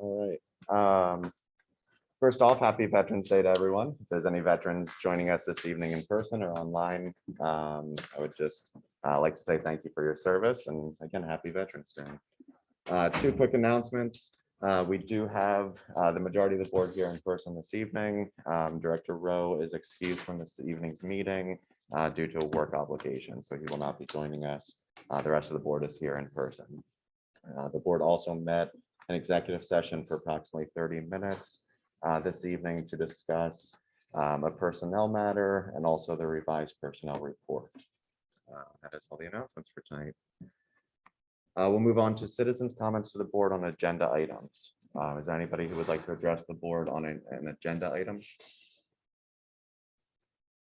All right. First off, happy Veterans Day to everyone. If there's any veterans joining us this evening in person or online, I would just like to say thank you for your service, and again, happy Veterans Day. Two quick announcements. We do have the majority of the board here in person this evening. Director Rowe is excused from this evening's meeting due to a work obligation, so he will not be joining us. The rest of the board is here in person. The board also met an executive session for approximately 30 minutes this evening to discuss a personnel matter and also the revised personnel report. That is all the announcements for tonight. We'll move on to citizens' comments to the board on agenda items. Is there anybody who would like to address the board on an agenda item?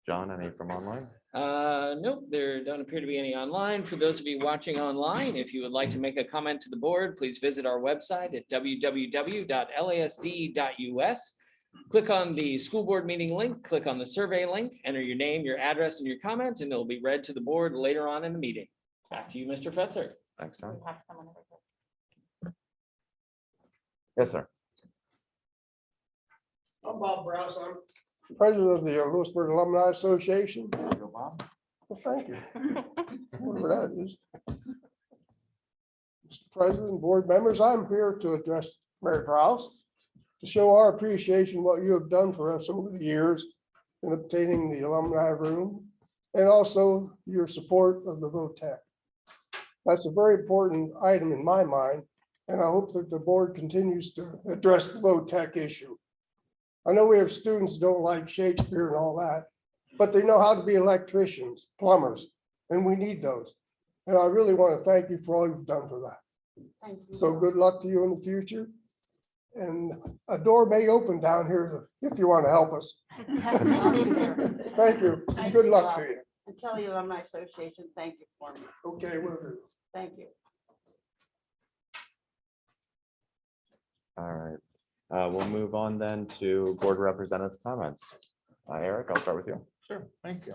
John, any from online? Nope, there don't appear to be any online. For those of you watching online, if you would like to make a comment to the board, please visit our website at www.lasd.us. Click on the school board meeting link, click on the survey link, enter your name, your address, and your comment, and it'll be read to the board later on in the meeting. Back to you, Mr. Fetzer. Thanks, John. Yes, sir. I'm Bob Browse. I'm president of the Lewisburg Alumni Association. There you go, Bob. Well, thank you. Whatever that is. Mr. President, board members, I'm here to address Mary Prowse to show our appreciation what you have done for us over the years in obtaining the alumni room and also your support of the VOTEC. That's a very important item in my mind, and I hope that the board continues to address the VOTEC issue. I know we have students who don't like Shakespeare and all that, but they know how to be electricians, plumbers, and we need those. And I really want to thank you for all you've done for that. Thank you. So good luck to you in the future. And a door may open down here if you want to help us. Thank you. Thank Good you, luck Bob. to you. And tell the Alumni Association, thank you for me. Okay, we'll do. Thank you. All right. We'll move on then to board representative comments. Eric, I'll start with you. Sure, thank you.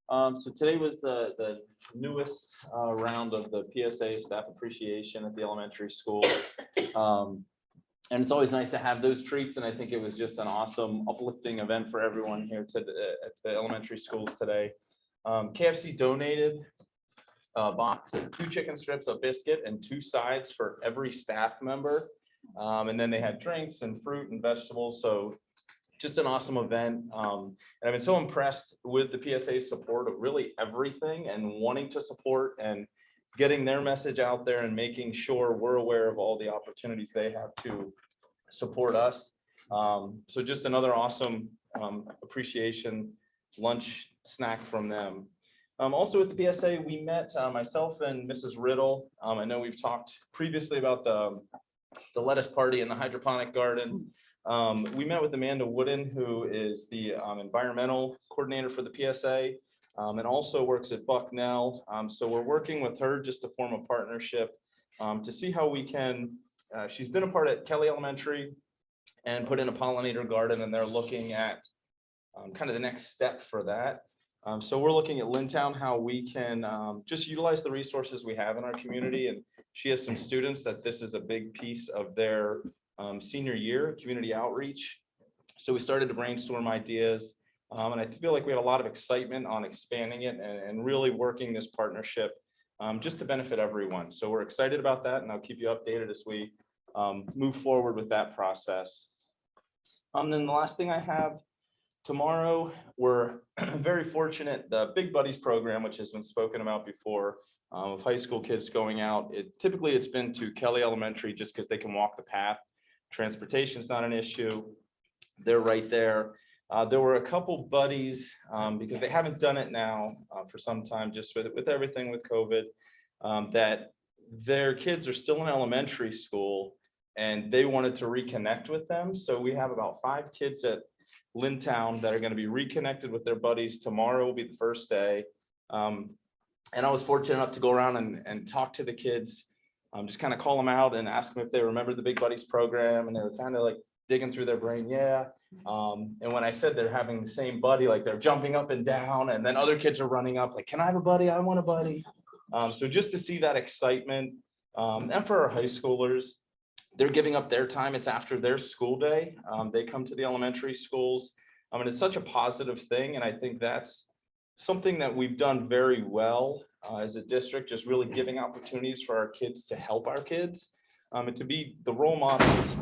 So today was the newest round of the PSA staff appreciation at the elementary school. And it's always nice to have those treats. And I think it was just an awesome uplifting event for everyone here at the elementary schools today. KFC donated a box of 2 chicken strips, a biscuit, and 2 sides for every staff member. And then they had drinks and fruit and vegetables. So just an awesome event. And I've been so impressed with the PSA support of really everything and wanting to support and getting their message out there and making sure we're aware of all the opportunities they have to support us. So just another awesome appreciation lunch snack from them. Also with the PSA, we met myself and Mrs. Riddle. I know we've talked previously about the lettuce party in the hydroponic gardens. We met with Amanda Wooden, who is the environmental coordinator for the PSA and also works at Bucknell. So we're working with her just to form a partnership to see how we can, she's been a part at Kelly Elementary and put in a pollinator garden, and they're looking at kind of the next step for that. So we're looking at Lintown, how we can just utilize the resources we have in our community. And she has some students that this is a big piece of their senior year community outreach. So we started to brainstorm ideas. And I feel like we had a lot of excitement on expanding it and really working this partnership just to benefit everyone. So we're excited about that, and I'll keep you updated as we move forward with that process. Then the last thing I have, tomorrow, we're very fortunate, the Big Buddies program, which has been spoken about before, of high school kids going out. Typically it's been to Kelly Elementary just because they can walk the path. Transportation is not an issue. They're right there. There were a couple buddies because they haven't done it now for some time, just with everything with COVID, that their kids are still in elementary school and they wanted to reconnect with them. So we have about 5 kids at Lintown that are going to be reconnected with their buddies. Tomorrow will be the first day. And I was fortunate enough to go around and talk to the kids, just kind of call them out and ask them if they remember the Big Buddies program. And they were kind of like digging through their brain. Yeah. And when I said they're having the same buddy, like they're jumping up and down, and then other kids are running up like, can I have a buddy? I want a buddy. So just to see that excitement and for our high schoolers they're giving up their time. It's after their school day. They come to the elementary schools. And it's such a positive thing. And I think that's something that we've done very well as a district, just really giving opportunities for our kids to help our kids and to be the role models,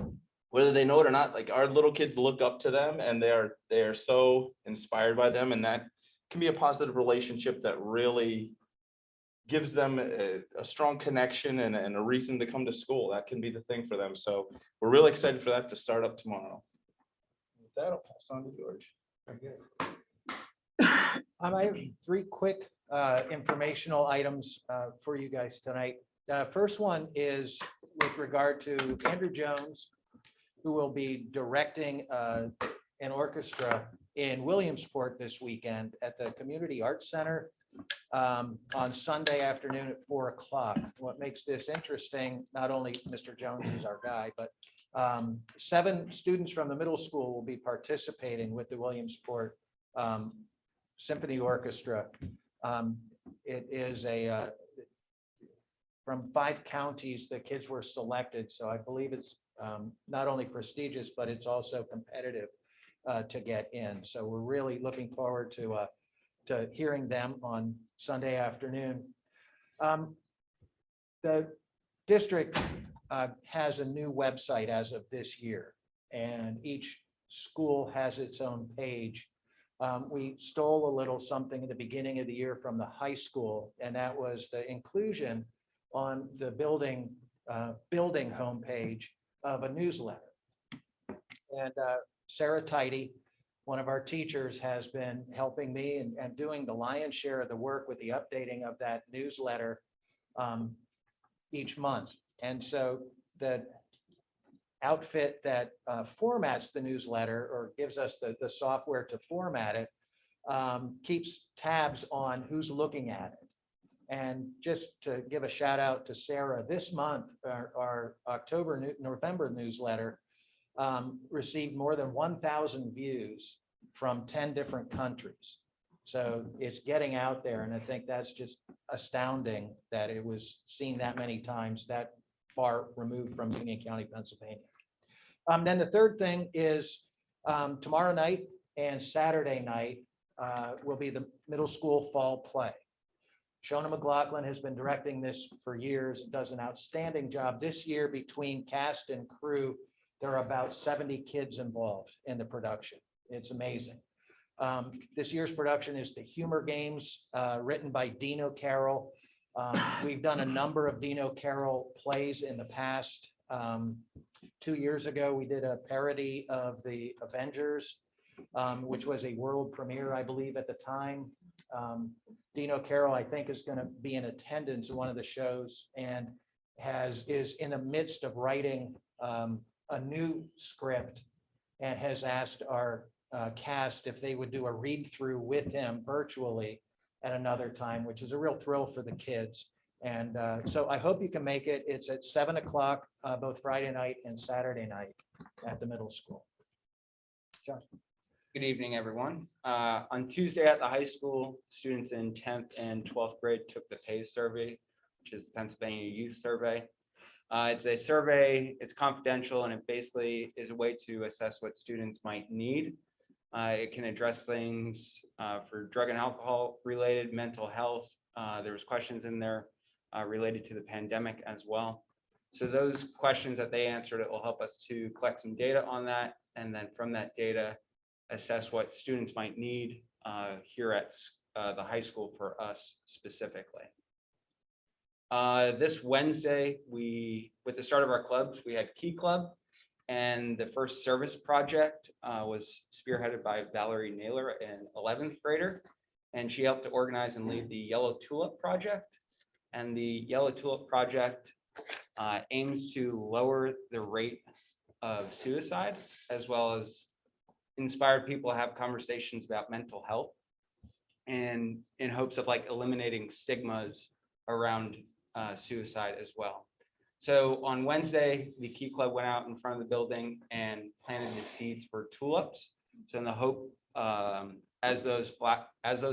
whether they know it or not. Like, our little kids look up to them, and they are so inspired by them. And that can be a positive relationship that really gives them a strong connection and a reason to come to school. That can be the thing for them. So we're really excited for that to start up tomorrow. With that, I'll pass on to George. I have three quick informational items for you guys tonight. First one is with regard to Andrew Jones, who will be directing an orchestra in Williamsport this weekend at the Community Arts Center on Sunday afternoon at 4 o'clock. What makes this interesting, not only Mr. Jones is our guy, but 7 students from the middle school will be participating with the Williamsport Symphony Orchestra. It is from 5 counties. The kids were selected, so I believe it's not only prestigious, but it's also competitive to get in. So we're really looking forward to hearing them on Sunday afternoon. The district has a new website as of this year, and each school has its own page. We stole a little something at the beginning of the year from the high school, and that was the inclusion on the building homepage of a newsletter. And Sarah Tidy, one of our teachers, has been helping me and doing the lion's share of the work with the updating of that newsletter each month. And so the outfit that formats the newsletter, or gives us the software to format it, keeps tabs on who's looking at it. And just to give a shout out to Sarah, this month, our November newsletter received more than 1,000 views from 10 different countries. So it's getting out there, and I think that's just astounding that it was seen that many times, that far removed from Union County, Pennsylvania. Then the third thing is tomorrow night and Saturday night will be the middle school fall play. Shona McLaughlin has been directing this for years and does an outstanding job. This year, between cast and crew, there are about 70 kids involved in the production. It's amazing. This year's production is the Humor Games, written by Dino Carroll. We've done a number of Dino Carroll plays in the past. 2 years ago, we did a parody of the Avengers, which was a world premiere, I believe, at the time. Dino Carroll, I think, is going to be in attendance in one of the shows, and is in the midst of writing a new script, and has asked our cast if they would do a read through with him virtually at another time, which is a real thrill for the kids. And so I hope you can make it. It's at 7 o'clock, both Friday night and Saturday night at the middle school. John. Good evening, everyone. On Tuesday at the high school, students in 10th and 12th grade took the PACE survey, which is the Pennsylvania Youth Survey. It's a survey, it's confidential, and it basically is a way to assess what students might need. It can address things for drug and alcohol related, mental health. There was questions in there related to the pandemic as well. So those questions that they answered, it will help us to collect some data on that, and then from that data, assess what students might need here at the high school for us specifically. This Wednesday, with the start of our clubs, we had Key Club, and the first service project was spearheaded by Valerie Naylor, an 11th grader, and she helped to organize and lead the Yellow Tulip Project. And the Yellow Tulip Project aims to lower the rate of suicide, as well as inspire people to have conversations about mental health, and in hopes of like eliminating stigmas around suicide as well. So on Wednesday, the Key Club went out in front of the building and planted the seeds for tulips. So in the hope, as those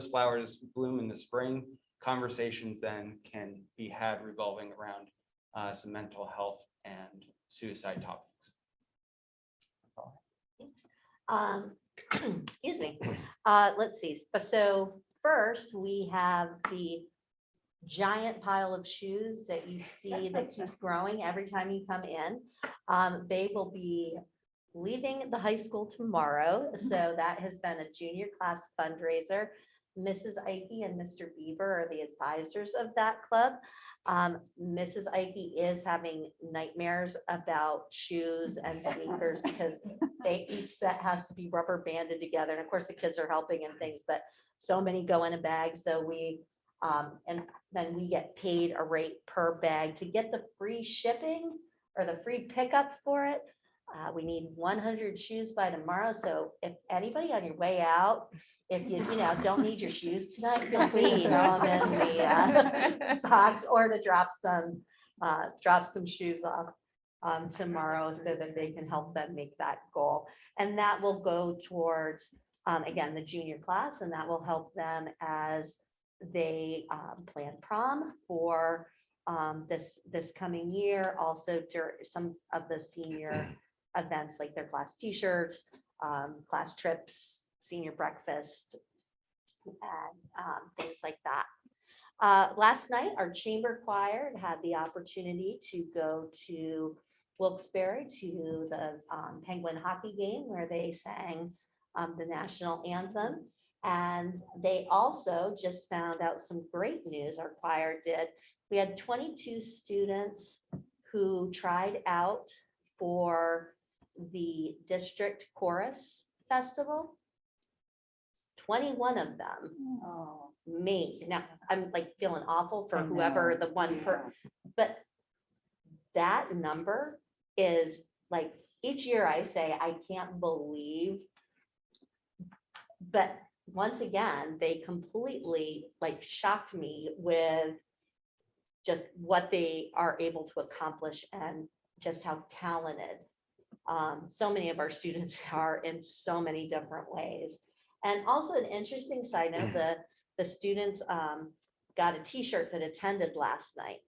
flowers bloom in the spring, conversations then can be had revolving around some mental health and suicide topics. Thanks. Excuse me. Let's see. So first, we have the giant pile of shoes that you see that keeps growing every time you come in. They will be leaving the high school tomorrow. So that has been a junior class fundraiser. Mrs. Ike and Mr. Beaver are the advisors of that club. Mrs. Ike is having nightmares about shoes and sneakers because each set has to be rubber banded together. And of course, the kids are helping and things, but so many go in a bag. So and then we get paid a rate per bag to get the free shipping or the free pickup for it. We need 100 shoes by tomorrow. So if anybody on your way out, if you don't need your shoes tonight, feel free to throw them in the box or to drop some shoes off tomorrow so that they can help them make that goal. And that will go towards, again, the junior class, and that will help them as they plan prom for this coming year. Also, during some of the senior events like their class t-shirts, class trips, senior breakfast, and things like that. Last night, our chamber choir had the opportunity to go to Wilkes-Barre to the Penguin hockey game where they sang the national anthem. And they also just found out some great news. Our choir did. We had 22 students who tried out for the district chorus festival. 21 of them made. Now I'm like feeling awful for whoever the one per, but that number is like each year I say, I can't believe, but once again, they completely like shocked me with just what they are able to accomplish and just how talented so many of our students are in so many different ways. And also an interesting side note, the students got a t-shirt that attended last night.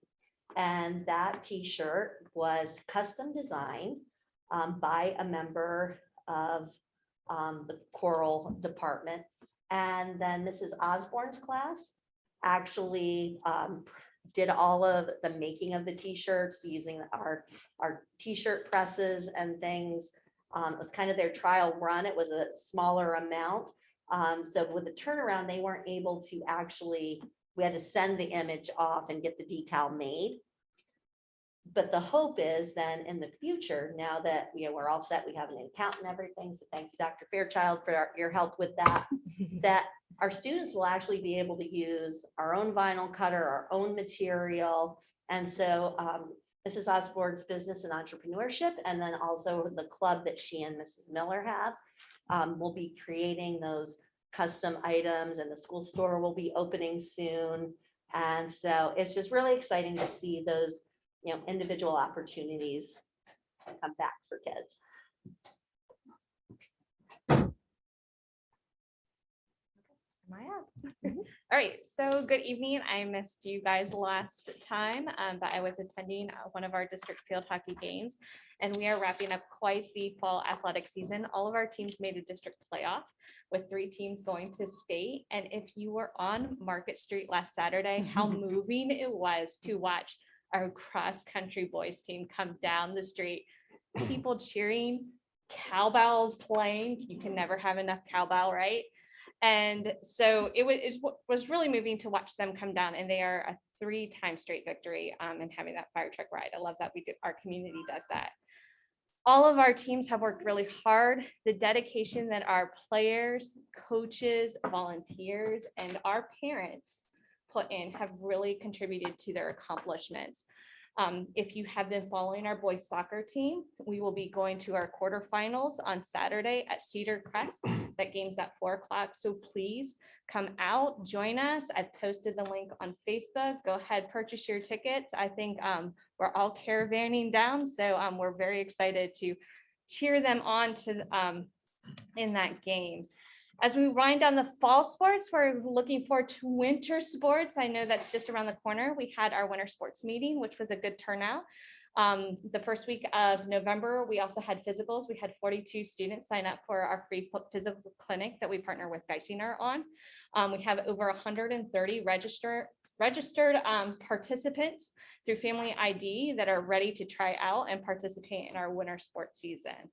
And that t-shirt was custom designed by a member of the choral department. And then Mrs. Osborne's class actually did all of the making of the t-shirts using our t-shirt presses and things. It was kind of their trial run. It was a smaller amount. So with the turnaround, they weren't able to actually, we had to send the image off and get the decal made. But the hope is then in the future, now that we're all set, we have an account and everything. So thank you, Dr. Fairchild, for your help with that, that our students will actually be able to use our own vinyl cutter, our own material. And so Mrs. Osborne's business and entrepreneurship, and then also the club that she and Mrs. Miller have, will be creating those custom items, and the school store will be opening soon. And so it's just really exciting to see those individual opportunities come back for kids. Am I up? All right, so good evening. I missed you guys last time, but I was attending one of our district field hockey games, and we are wrapping up quite the fall athletic season. All of our teams made a district playoff with 3 teams going to state. And if you were on Market Street last Saturday, how moving it was to watch our cross-country boys team come down the street, people cheering, cowbells playing. You can never have enough cowbell, right? And so it was really moving to watch them come down, and they are a 3-time straight victory and having that fire truck ride. I love that our community does that. All of our teams have worked really hard. The dedication that our players, coaches, volunteers, and our parents put in have really contributed to their accomplishments. If you have been following our boys soccer team, we will be going to our quarterfinals on Saturday at Cedar Crest. That game's at 4 o'clock. So please come out, join us. I've posted the link on Facebook. Go ahead, purchase your tickets. I think we're all caravanning down. So we're very excited to cheer them on to in that game. As we wind down the fall sports, we're looking forward to winter sports. I know that's just around the corner. We had our winter sports meeting, which was a good turnout. The first week of November, we also had physicals. We had 42 students sign up for our free physical clinic that we partner with Geisinger on. We have over 130 registered participants through Family ID that are ready to try out and participate in our winter sports season.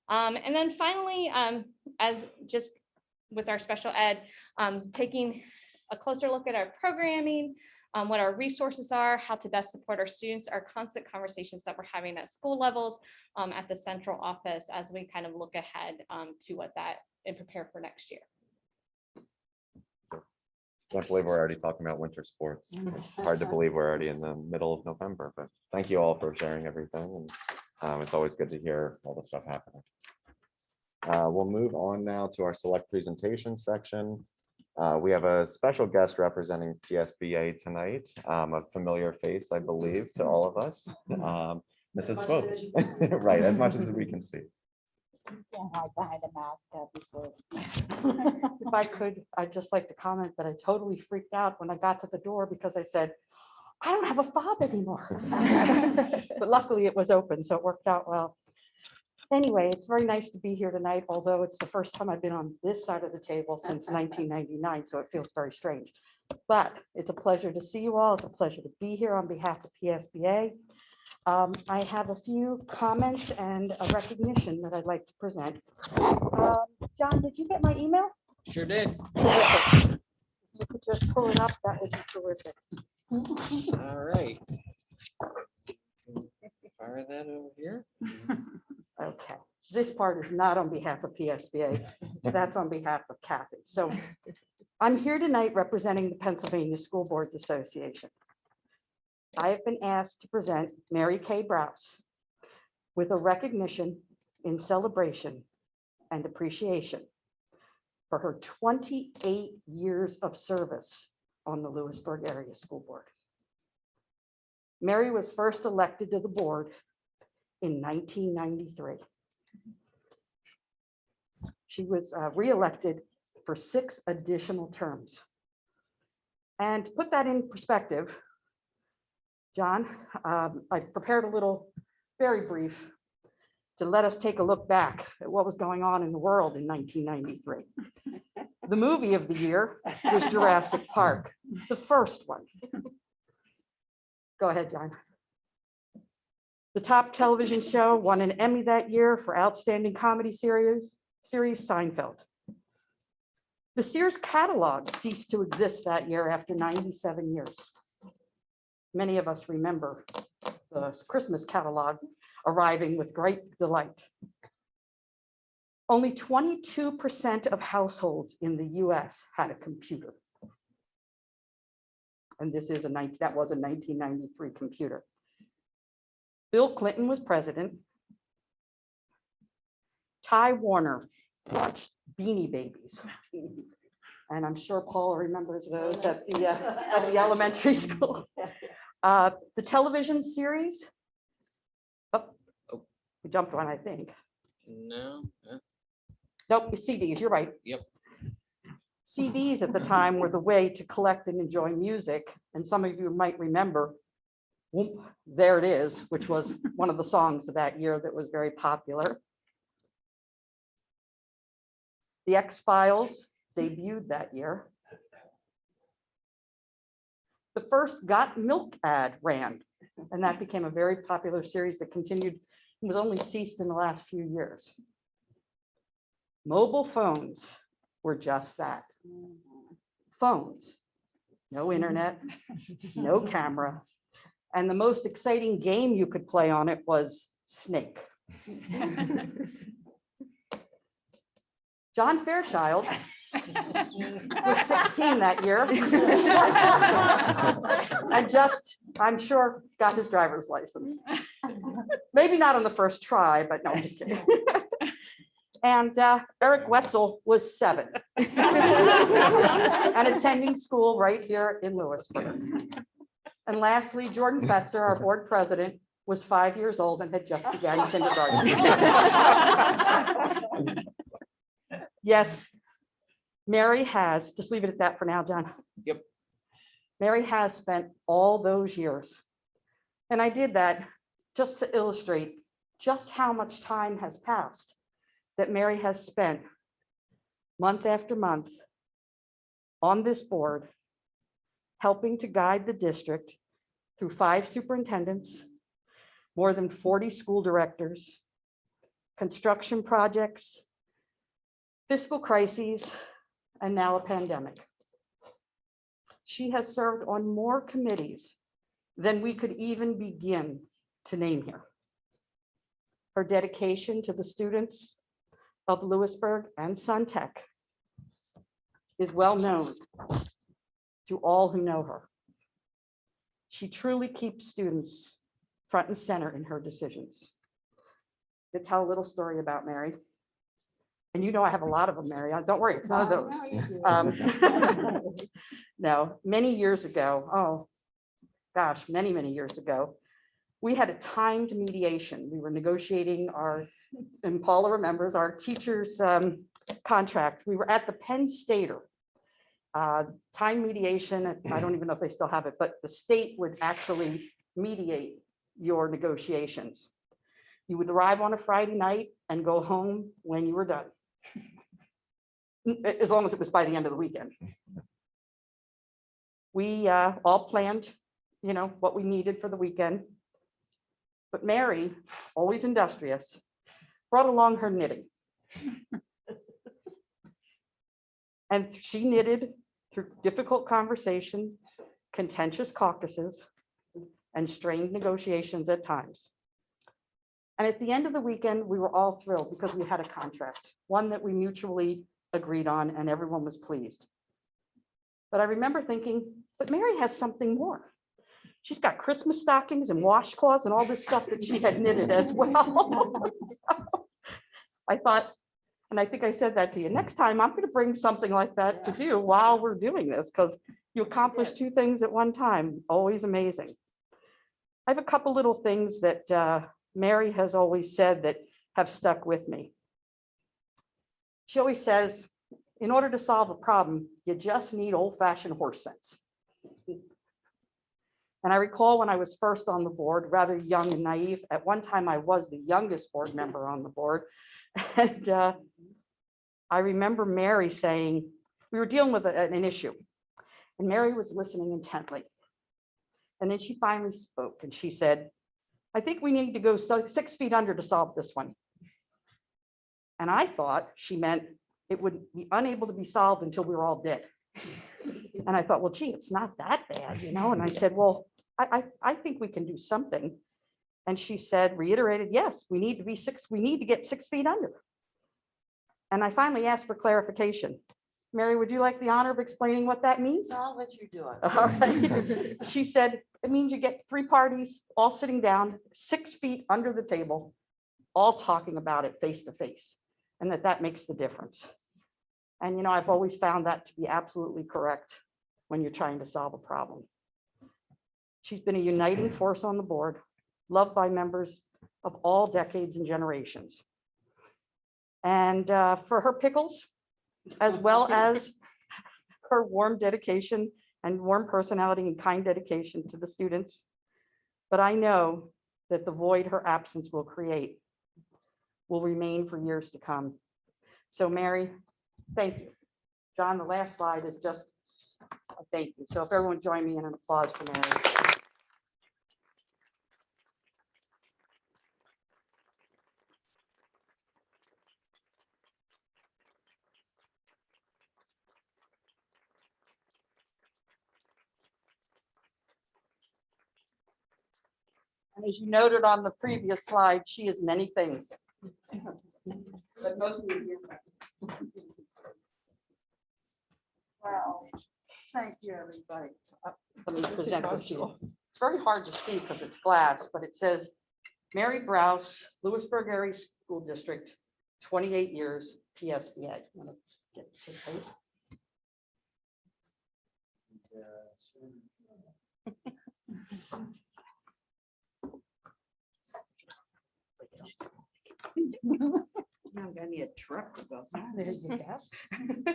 And then finally, as just with our special ed, taking a closer look at our programming, what our resources are, how to best support our students, our constant conversations that we're having at school levels, at the central office, as we kind of look ahead to what that and prepare for next year. Can't believe we're already talking about winter sports. It's hard to believe we're already in the middle of November, but thank you all for sharing everything. And it's always good to hear all the stuff happening. We'll move on now to our select presentation section. We have a special guest representing PSBA tonight, a familiar face, I believe, to all of us. Mrs. Swope, right, as much as we can see. Can't hide behind a mask. If I could, I'd just like to comment that I totally freaked out when I got to the door because I said, I don't have a fob anymore. But luckily it was open, so it worked out well. Anyway, it's very nice to be here tonight, although it's the first time I've been on this side of the table since 1999, so it feels very strange. But it's a pleasure to see you all. It's a pleasure to be here on behalf of PSBA. I have a few comments and a recognition that I'd like to present. John, did you get my email? Sure did. Terrific. You could just pull it up, that would be terrific. All right. Fire that over here. Okay, this part is not on behalf of PSBA, that's on behalf of Kathy. So I'm here tonight representing the Pennsylvania School Boards Association. I have been asked to present Mary Kay Browse with a recognition in celebration and appreciation for her 28 years of service on the Lewisburg Area School Board. Mary was first elected to the board in 1993. She was re-elected for 6 additional terms. And to put that in perspective, John, I prepared a little very brief to let us take a look back at what was going on in the world in 1993. The movie of the year was Jurassic Park, the first one. Go ahead, John. The top television show won an Emmy that year for Outstanding Comedy Series Seinfeld. The Sears catalog ceased to exist that year after 97 years. Many of us remember the Christmas catalog arriving with great delight. Only 22% of households in the US had a computer. And this is that was a 1993 computer. Bill Clinton was president. Ty Warner watched Beanie Babies. And I'm sure Paul remembers those at the elementary school. The television series. Oh, we jumped one, I think. No. Nope, CDs, you're right. Yep. CDs at the time were the way to collect and enjoy music. And some of you might remember, Whoop, There It Is, which was one of the songs of that year that was very popular. The X-Files debuted that year. The first Got Milk ad ran, and that became a very popular series that continued and was only ceased in the last few years. Mobile phones were just that. Phones, no internet, no camera. And the most exciting game you could play on it was Snake. John Fairchild was 16 that year. And just, I'm sure, got his driver's license. Maybe not on the first try, but no, I'm just kidding. And Eric Wetzel was 7 and attending school right here in Lewisburg. And lastly, Jordan Fetzer, our board president, was 5 years old and had just begun kindergarten. Yes, Mary has, just leave it at that for now, John. Yep. Mary has spent all those years. And I did that just to illustrate just how much time has passed that Mary has spent month after month on this board, helping to guide the district through 5 superintendents, more than 40 school directors, construction projects, fiscal crises, and now a pandemic. She has served on more committees than we could even begin to name here. Her dedication to the students of Lewisburg and Suntech is well known to all who know her. She truly keeps students front and center in her decisions. To tell a little story about Mary. And you know I have a lot of them, Mary. Don't worry, it's none of those. No, many years ago, oh gosh, many, many years ago, we had a timed mediation. We were negotiating our, and Paula remembers, our teacher's contract. We were at the Penn Stater. Time mediation, I don't even know if they still have it, but the state would actually mediate your negotiations. You would arrive on a Friday night and go home when you were done. As long as it was by the end of the weekend. We all planned, what we needed for the weekend. But Mary, always industrious, brought along her knitting. And she knitted through difficult conversations, contentious caucuses, and strained negotiations at times. And at the end of the weekend, we were all thrilled because we had a contract, one that we mutually agreed on and everyone was pleased. But I remember thinking, but Mary has something more. She's got Christmas stockings and washcloths and all this stuff that she had knitted as well. So I thought, and I think I said that to you, next time I'm going to bring something like that to do while we're doing this, because you accomplish 2 things at one time, always amazing. I have a couple little things that Mary has always said that have stuck with me. She always says, in order to solve a problem, you just need old-fashioned horse sense. And I recall when I was first on the board, rather young and naive, at one time I was the youngest board member on the board. And I remember Mary saying, we were dealing with an issue, and Mary was listening intently. And then she finally spoke and she said, I think we need to go 6 feet under to solve this one. And I thought she meant it would be unable to be solved until we were all dead. And I thought, well, gee, it's not that bad, And I said, well, I think we can do something. And she said, reiterated, yes, we need to get 6 feet under. And I finally asked for clarification. Mary, would you like the honor of explaining what that means? I'll let you do it. All right. She said, it means you get 3 parties all sitting down 6 feet under the table, all talking about it face to face, and that makes the difference. And, I've always found that to be absolutely correct when you're trying to solve a problem. She's been a uniting force on the board, loved by members of all decades and generations. And for her pickles, as well as her warm dedication and warm personality and kind dedication to the students. But I know that the void her absence will create will remain for years to come. So Mary, thank you. John, the last slide is just a thank you. So if everyone join me in an applause for Mary. And as you noted on the previous slide, she is many things. But mostly here. Wow. Thank you, everybody. Let me present this to you. It's very hard to see because it's glass, but it says Mary Browse, Lewisburg Area School District, 28 years, PSBA. I'm gonna get this right. I'm gonna need a truck to go. There you go.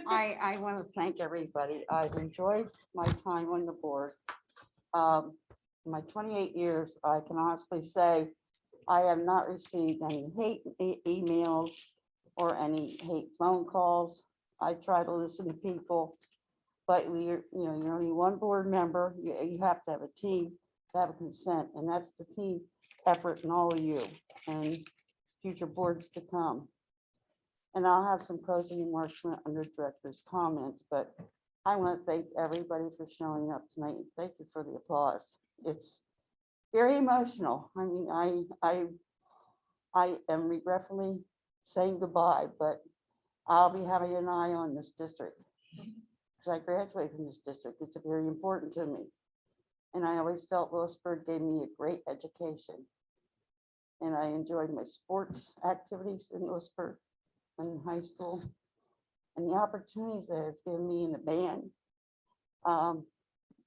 I want to thank everybody. I've enjoyed my time on the board. My 28 years, I can honestly say I have not received any hate emails or any hate phone calls. I try to listen to people, but you're only one board member. You have to have a team to have a consent, and that's the team effort in all of you and future boards to come. And I'll have some closing remarks under director's comments, but I want to thank everybody for showing up tonight. Thank you for the applause. It's very emotional. I mean, I am regretfully saying goodbye, but I'll be having an eye on this district because I graduated from this district. It's very important to me. And I always felt Lewisburg gave me a great education. And I enjoyed my sports activities in Lewisburg in high school and the opportunities that it's given me in the band.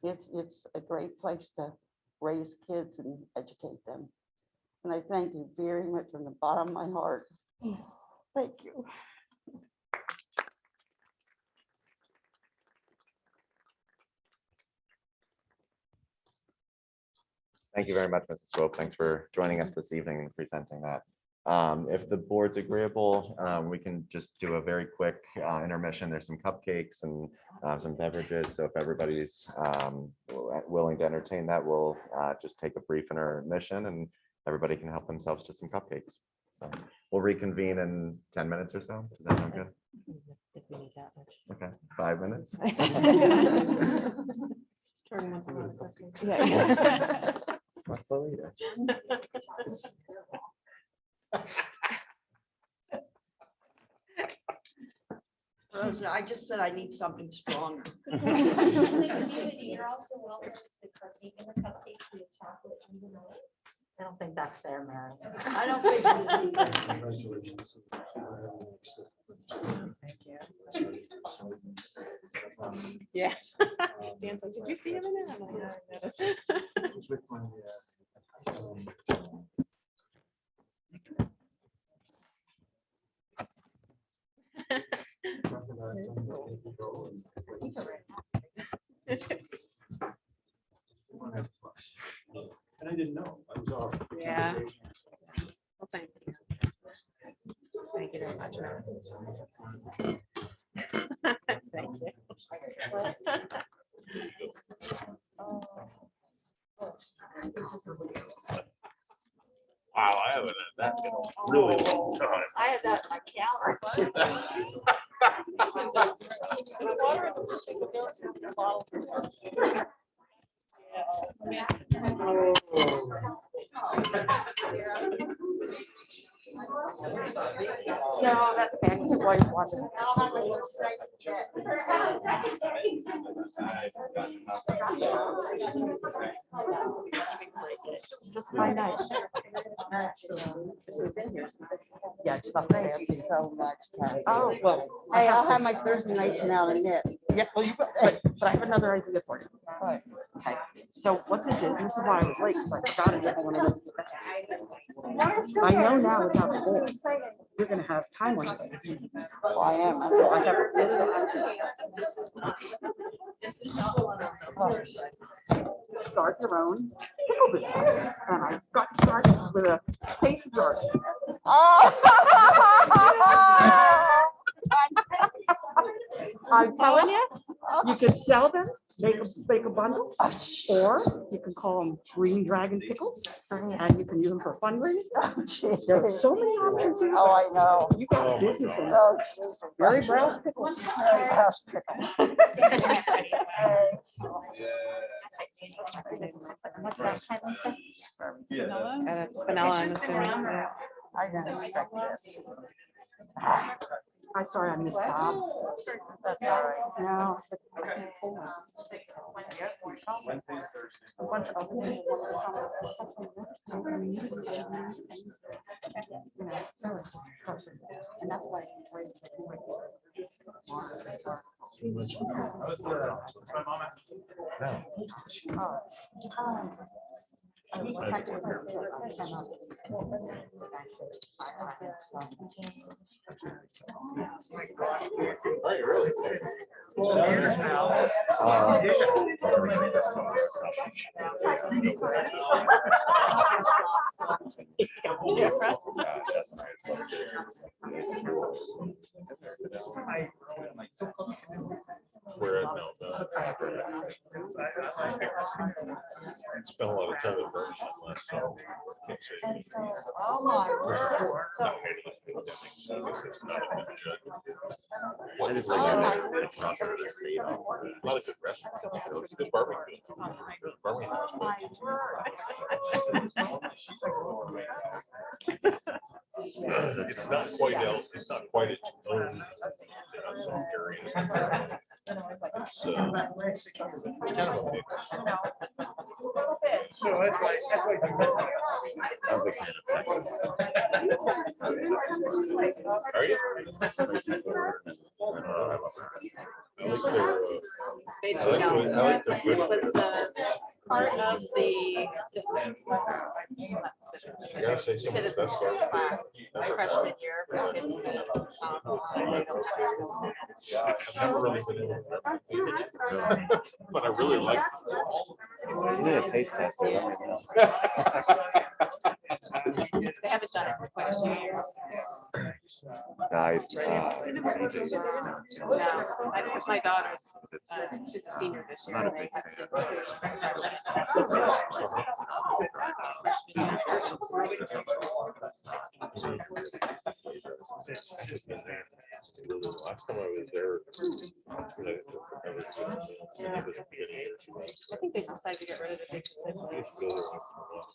It's a great place to raise kids and educate them. And I thank you very much from the bottom of my heart. Thank you. Thank you very much, Mrs. Swope. Thanks for joining us this evening and presenting that. If the board's agreeable, we can just do a very quick intermission. There's some cupcakes and some beverages. So if everybody's willing to entertain that, we'll just take a brief intermission and everybody can help themselves to some cupcakes. So we'll reconvene in 10 minutes or so. Does that sound good? Okay, 5 minutes. What's the leader? I just said I need something stronger. In the community, you're also welcome to partake in the cupcakes with chocolate and vanilla. I don't think that's fair, Mary. I don't think it is either. Yeah. Dan's like, did you see him in there? I'm like, "Yeah, I noticed." And I didn't know. I was off. Yeah. Well, thank you. Thank you very much, Mary. Thank you. Wow, I haven't had that in a really long time. I had that in my calendar. No, that's bad. His wife watching. Just find out. Yeah, it's not Thank bad. you so much, Kathy. Oh, well. Hey, I'll have my Thursday nights now to knit. Yeah, well, you, but I have another idea for you. Okay, so what this is why I was late, because I forgot it when I was back. I know now without this, you're gonna have time on it. Oh, I am. So I have. Start your own pickle business, and I got started with a case jar. I'm telling you, you can sell them, make a bundle, or you can call them green dragon pickles, and you can use them for fundraising. There's so many options here. Oh, I know. You got business in Oh, Very Browse pickles. Mary Brown's pickle. What's that kind of thing? And it's vanilla, I'm assuming. I didn't expect this. I'm sorry, I missed Bob. That's all right. No. Wednesday and Thursday. A bunch of other people. And that's why it's great. What's my mom at? No. Where I know spent a lot of time at Burns last summer. Oh, my word. What is like across the state? A lot of good restaurants. Good barbecue. It's not quite it's not quite its own some areas. It's kind of a mix. Of the kind of Are you? I like their It was part of the I gotta say, some of the best citizens class freshman year. For kids to, I've never really been able to, but I really like. You need a taste test. Let me know. They haven't done it for quite a few years. It's my daughter's, she's a senior this year. And they have Last time I was there. I think they decided to get rid of the big facilities.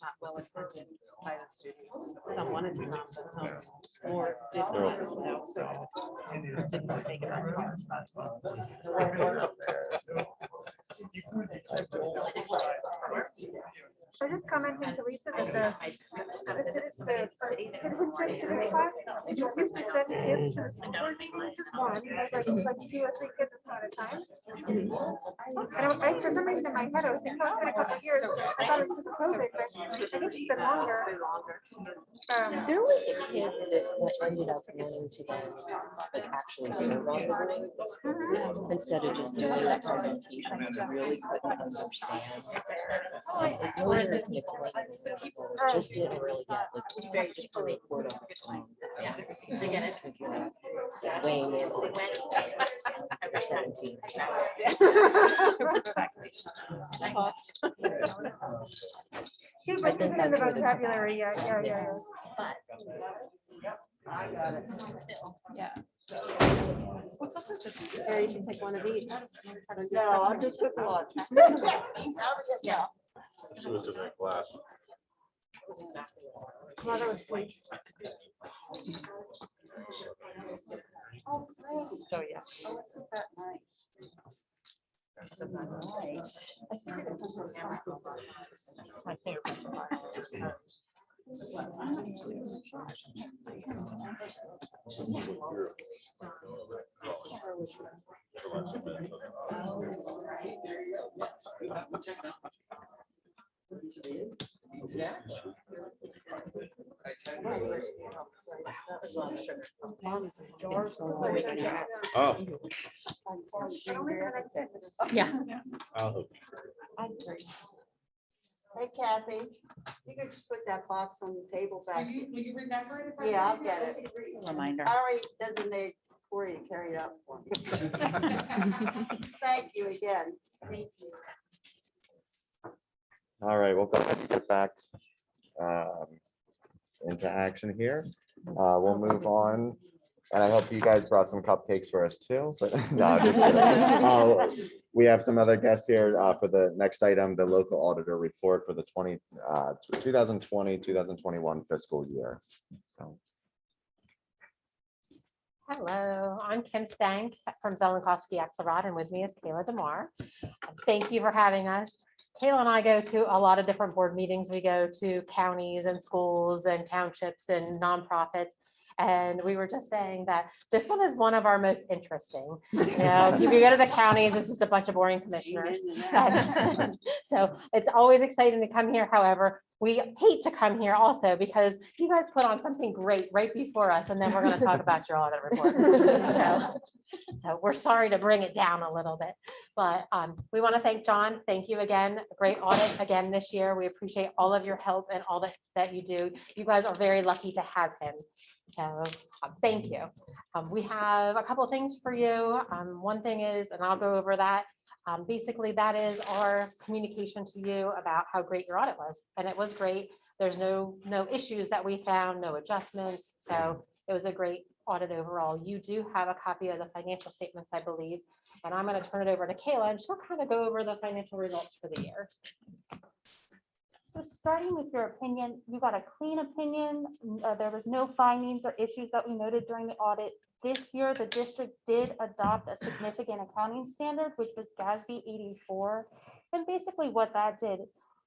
Not well attended by the students. Some wanted to come, but some more didn't. So didn't take it that far. I just commented to Lisa that the citizenship class used to send kids to the school board meeting, just one, like 2 or 3 kids at a time. And for some reason in my head, I was thinking, oh, it's been a couple of years. I thought it was COVID, but I think it's been longer. There was a kid that ended up wanting to then like actually serve on the board instead of just doing that presentation. I really couldn't understand. Like, no one can explain it. Just didn't really get like very just a report of the time. I get it. Weighing in on 17. He's like, this is in the vocabulary, yeah. I got it. Yeah. What's also just, or you can take one of each. No, I just took one. Yeah. She was in that class. Well, that was sweet. So, yeah. Oh, isn't that nice? Nice. My favorite. Oh. Yeah. Hey Kathy, you could just put that box on the table back. Will you remember it? Yeah, I'll get it. Reminder. I already designated Corey to carry it up for me. Thank you again. All right, we'll go ahead and get back into action here. We'll move on. And I hope you guys brought some cupcakes for us too, but no, just kidding. We have some other guests here for the next item, the local auditor report for the 2020-2021 fiscal year. So. Hello, I'm Kim Stank from Zelenkowski Axelrod, and with me is Kayla DeMar. Thank you for having us. Kayla and I go to a lot of different board meetings. We go to counties and schools and townships and nonprofits. And we were just saying that this one is one of our most interesting. You know, if you go to the counties, it's just a bunch of boring commissioners. So it's always exciting to come here. However, we hate to come here also because you guys put on something great right before us, and then we're going to talk about your audit report. So we're sorry to bring it down a little bit, but we want to thank John. Thank you again. Great audit again this year. We appreciate all of your help and all that you do. You guys are very lucky to have him. So thank you. We have a couple of things for you. One thing is, and I'll go over that. Basically, that is our communication to you about how great your audit was. And it was great. There's no issues that we found, no adjustments. So it was a great audit overall. You do have a copy of the financial statements, I believe. And I'm going to turn it over to Kayla, and she'll kind of go over the financial results for the year. So starting with your opinion, you got a clean opinion. There was no findings or issues that we noted during the audit. This year, the district did adopt a significant accounting standard, which was GASB 84. And basically what that did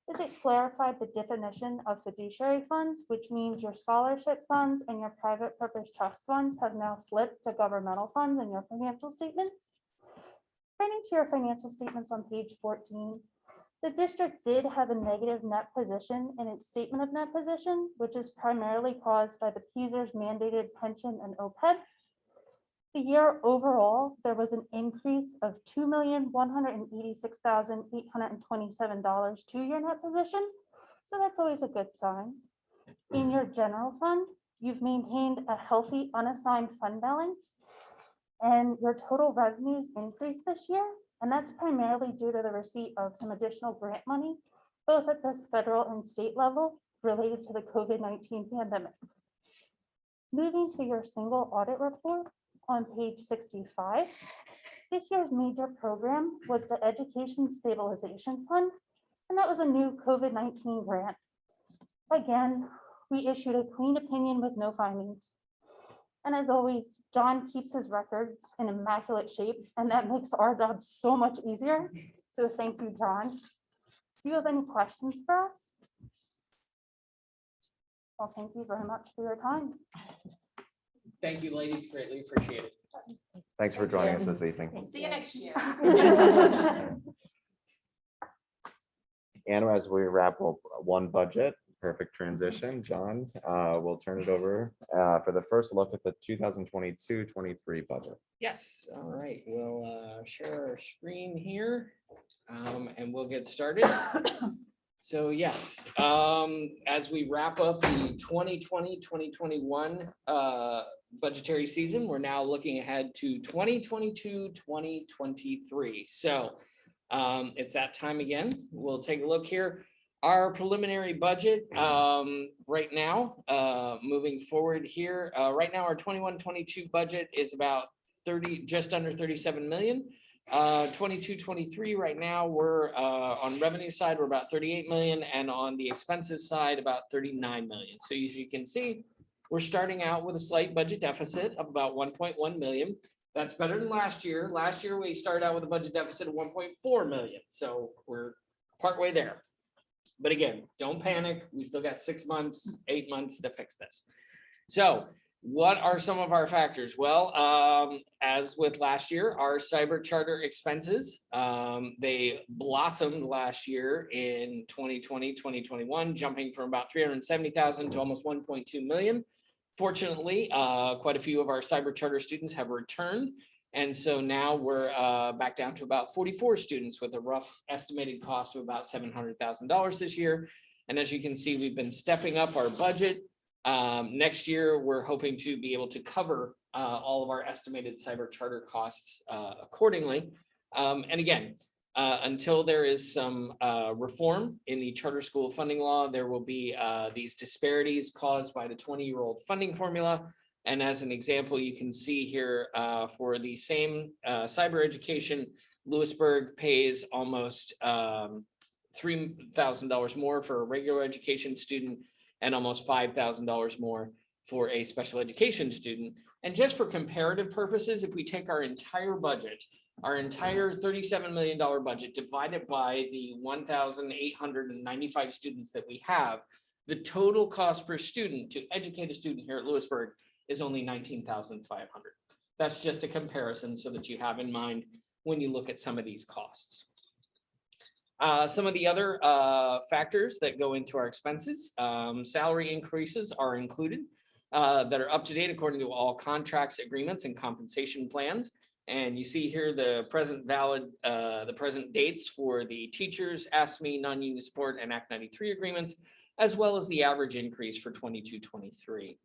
is it clarified the definition of fiduciary funds, which means your scholarship funds and your private purpose trust funds have now flipped to governmental funds in your financial statements. Turning to your financial statements on page 14, the district did have a negative net position in its statement of net position, which is primarily caused by the PSERS mandated pension and OPEB. The year overall, there was an increase of $2,186,827 to your net position. So that's always a good sign. In your general fund, you've maintained a healthy unassigned fund balance, and your total revenues increased this year. And that's primarily due to the receipt of some additional grant money, both at this federal and state level related to the COVID-19 pandemic. Moving to your single audit report on page 65, this year's major program was the Education Stabilization Fund, and that was a new COVID-19 grant. Again, we issued a clean opinion with no findings. And as always, John keeps his records in immaculate shape, and that makes our job so much easier. So thank you, John. Do you have any questions for us? Well, thank you very much for your time. Thank you, ladies. Greatly appreciate it. Thanks for joining us this evening. See you next year. And as we wrap up one budget, perfect transition, John, we'll turn it over for the first look at the 2022-23 budget. Yes, all right, we'll share our screen here and we'll get started. So yes, as we wrap up the 2020-2021 budgetary season, we're now looking ahead to 2022-2023. So it's that time again. We'll take a look here. Our preliminary budget right now, moving forward here, right now our 21-22 budget is about just under 37 million. 22-23 right now we're on revenue side we're about 38 million, and on the expenses side about 39 million. So as you can see, we're starting out with a slight budget deficit of about 1.1 million. That's better than last year. Last year we started out with a budget deficit of 1.4 million. So we're partway there. But again, don't panic. We still got 6 months, 8 months to fix this. So what are some of our factors? Well, as with last year, our cyber charter expenses, they blossomed last year in 2020, 2021, jumping from about 370,000 to almost 1.2 million. Fortunately, quite a few of our cyber charter students have returned. And so now we're back down to about 44 students with a rough estimated cost of about $700,000 this year. And as you can see, we've been stepping up our budget. Next year, we're hoping to be able to cover all of our estimated cyber charter costs accordingly. And again, until there is some reform in the charter school funding law, there will be these disparities caused by the 20-year-old funding formula. And as an example, you can see here for the same cyber education, Lewisburg pays almost $3,000 more for a regular education student and almost $5,000 more for a special education student. And just for comparative purposes, if we take our entire budget, our entire $37 million budget divided by the 1,895 students that we have, the total cost per student to educate a student here at Lewisburg is only $19,500. That's just a comparison so that you have in mind when you look at some of these costs. Some of the other factors that go into our expenses, salary increases are included that are up to date according to all contracts, agreements, and compensation plans. And you see here the present dates for the teachers, ASME, non-union support, and Act 93 agreements, as well as the average increase for 22-23.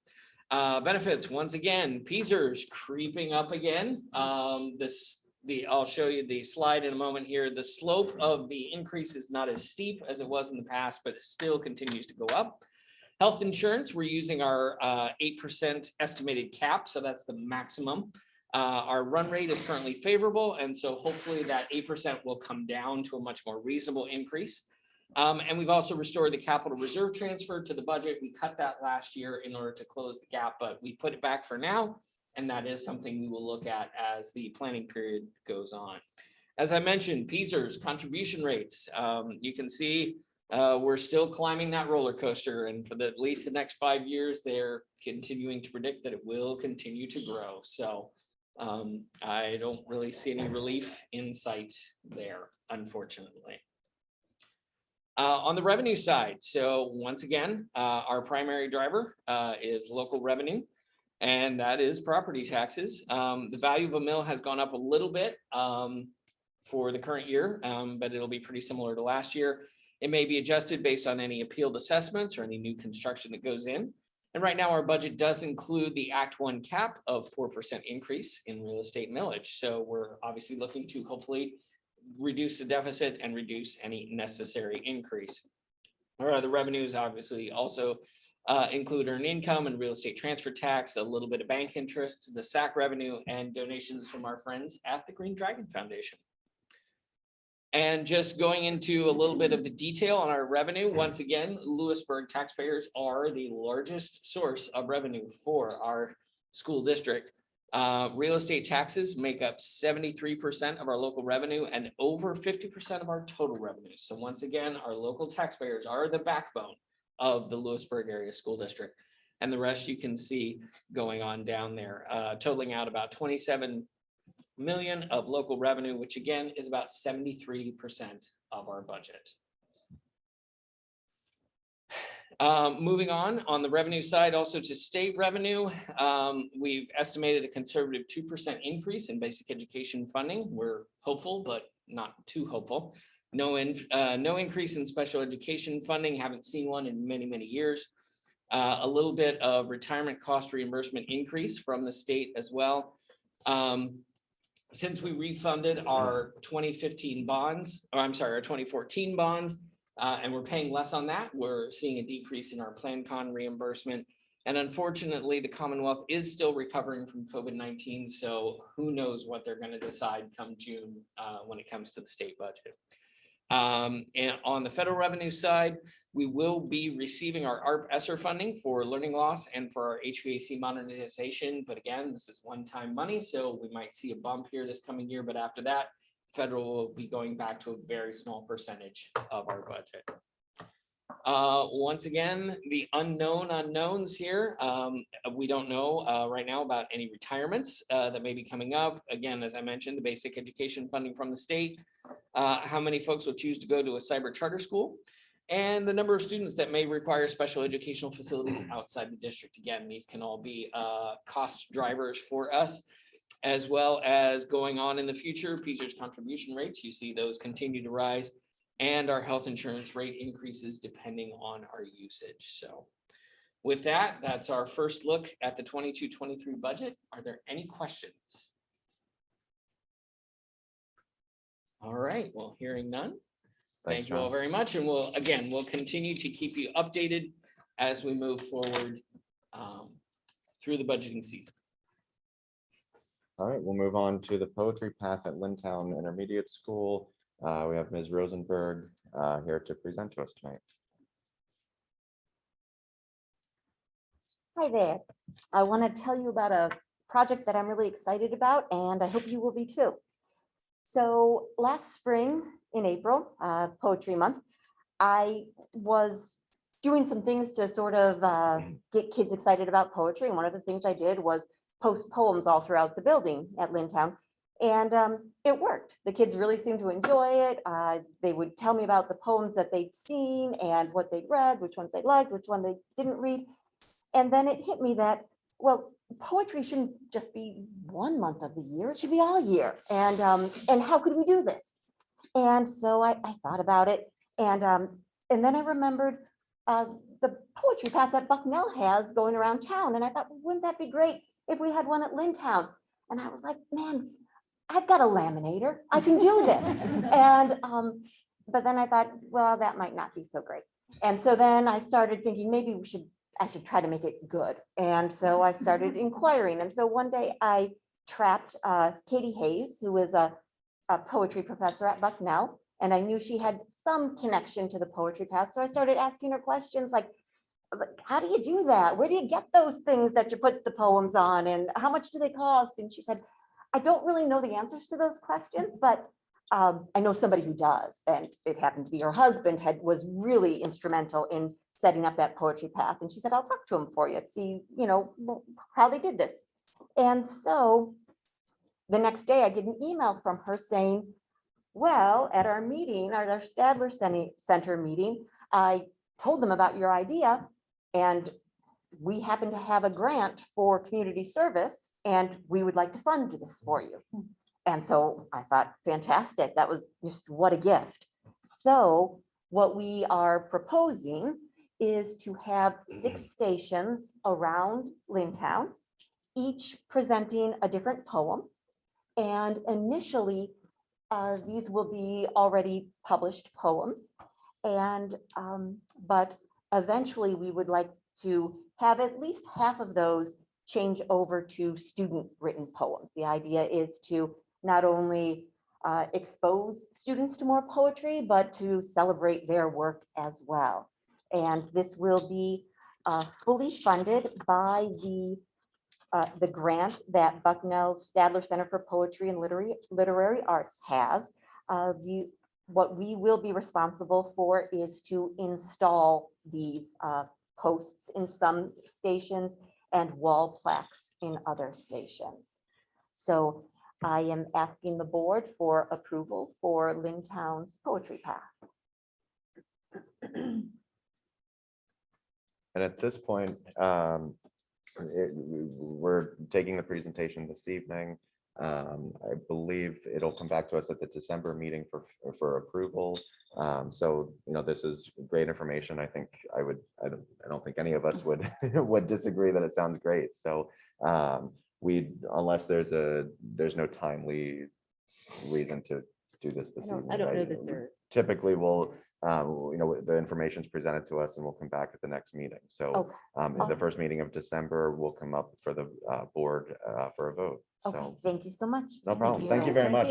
Benefits, once again, PSERS creeping up again. I'll show you the slide in a moment here. The slope of the increase is not as steep as it was in the past, but it still continues to go up. Health insurance, we're using our 8% estimated cap, so that's the maximum. Our run rate is currently favorable, and so hopefully that 8% will come down to a much more reasonable increase. And we've also restored the capital reserve transfer to the budget. We cut that last year in order to close the gap, but we put it back for now. And that is something we will look at as the planning period goes on. As I mentioned, PSERS contribution rates, you can see we're still climbing that roller coaster, and for at least the next 5 years, they're continuing to predict that it will continue to grow. So I don't really see any relief in sight there, unfortunately. On the revenue side, so once again, our primary driver is local revenue, and that is property taxes. The value of a mill has gone up a little bit for the current year, but it'll be pretty similar to last year. It may be adjusted based on any appealed assessments or any new construction that goes in. And right now our budget does include the Act 1 cap of 4% increase in real estate millage. So we're obviously looking to hopefully reduce the deficit and reduce any necessary increase. Our other revenues obviously also include earned income and real estate transfer tax, a little bit of bank interest, the SAC revenue, and donations from our friends at the Green Dragon Foundation. And just going into a little bit of the detail on our revenue, once again, Lewisburg taxpayers are the largest source of revenue for our school district. Real estate taxes make up 73% of our local revenue and over 50% of our total revenue. So once again, our local taxpayers are the backbone of the Lewisburg area school district. And the rest you can see going on down there, totaling out about 27 million of local revenue, which again is about 73% of our budget. Moving on the revenue side, also to state revenue, we've estimated a conservative 2% increase in basic education funding. We're hopeful, but not too hopeful. No increase in special education funding. Haven't seen one in many, many years. A little bit of retirement cost reimbursement increase from the state as well. Since we refunded our 2015 bonds, or I'm sorry, our 2014 bonds, and we're paying less on that, we're seeing a decrease in our PlanCon reimbursement. And unfortunately, the Commonwealth is still recovering from COVID-19. So who knows what they're going to decide come June when it comes to the state budget. And on the federal revenue side, we will be receiving our ARP ESSER funding for learning loss and for our HVAC modernization. But again, this is one-time money, so we might see a bump here this coming year. But after that, federal will be going back to a very small percentage of our budget. Once again, the unknown unknowns here. We don't know right now about any retirements that may be coming up. Again, as I mentioned, the basic education funding from the state, how many folks will choose to go to a cyber charter school, and the number of students that may require special educational facilities outside the district. Again, these can all be cost drivers for us, as well as going on in the future, PSERS contribution rates. You see those continue to rise, and our health insurance rate increases depending on our usage. So with that, that's our first look at the 22-23 budget. Are there any questions? All right, well, hearing none. Thank you all very much. And we'll continue to keep you updated as we move forward through the budgeting season. All right, we'll move on to the poetry path at Lintown Intermediate School. We have Ms. Rosenberg here to present to us tonight. Hi there. I want to tell you about a project that I'm really excited about, and I hope you will be too. So last spring in April, Poetry Month, I was doing some things to sort of get kids excited about poetry. And one of the things I did was post poems all throughout the building at Lintown. And it worked. The kids really seemed to enjoy it. They would tell me about the poems that they'd seen and what they'd read, which ones they liked, which one they didn't read. And then it hit me that, well, poetry shouldn't just be 1 month of the year, it should be all year. And how could we do this? And so I thought about it. And then I remembered the poetry path that Bucknell has going around town. And I thought, wouldn't that be great if we had one at Lintown? And I was like, man, I've got a laminator, I can do this. And but then I thought, well, that might not be so great. And so then I started thinking maybe I should try to make it good. And so I started inquiring. And so one day I trapped Katie Hayes, who was a poetry professor at Bucknell. And I knew she had some connection to the poetry path. So I started asking her questions like, how do you do that? Where do you get those things that you put the poems on? And how much do they cost? And she said, I don't really know the answers to those questions, but I know somebody who does. And it happened to be her husband was really instrumental in setting up that poetry path. And she said, I'll talk to him for you, see, how they did this. And so the next day I get an email from her saying, well, at our meeting, at our Stadler Center meeting, I told them about your idea and we happen to have a grant for community service and we would like to fund this for you. And so I thought, fantastic, that was just what a gift. So what we are proposing is to have 6 stations around Lintown, each presenting a different poem. And initially, these will be already published poems. And but eventually we would like to have at least half of those change over to student written poems. The idea is to not only expose students to more poetry, but to celebrate their work as well. And this will be fully funded by the grant that Bucknell's Stadler Center for Poetry and Literary Arts has. What we will be responsible for is to install these posts in some stations and wall plaques in other stations. So I am asking the board for approval for Lintown's poetry path. And at this point, we're taking the presentation this evening. I believe it'll come back to us at the December meeting for approval. So, this is great information. I think I don't think any of us would would disagree that it sounds great. So unless there's no timely reason to do this evening. I don't know that there. Typically we'll, the information is presented to us and we'll come back at the next meeting. So in the first meeting of December, we'll come up for the board for a vote. Okay, So thank you so much. no problem. Thank you very much.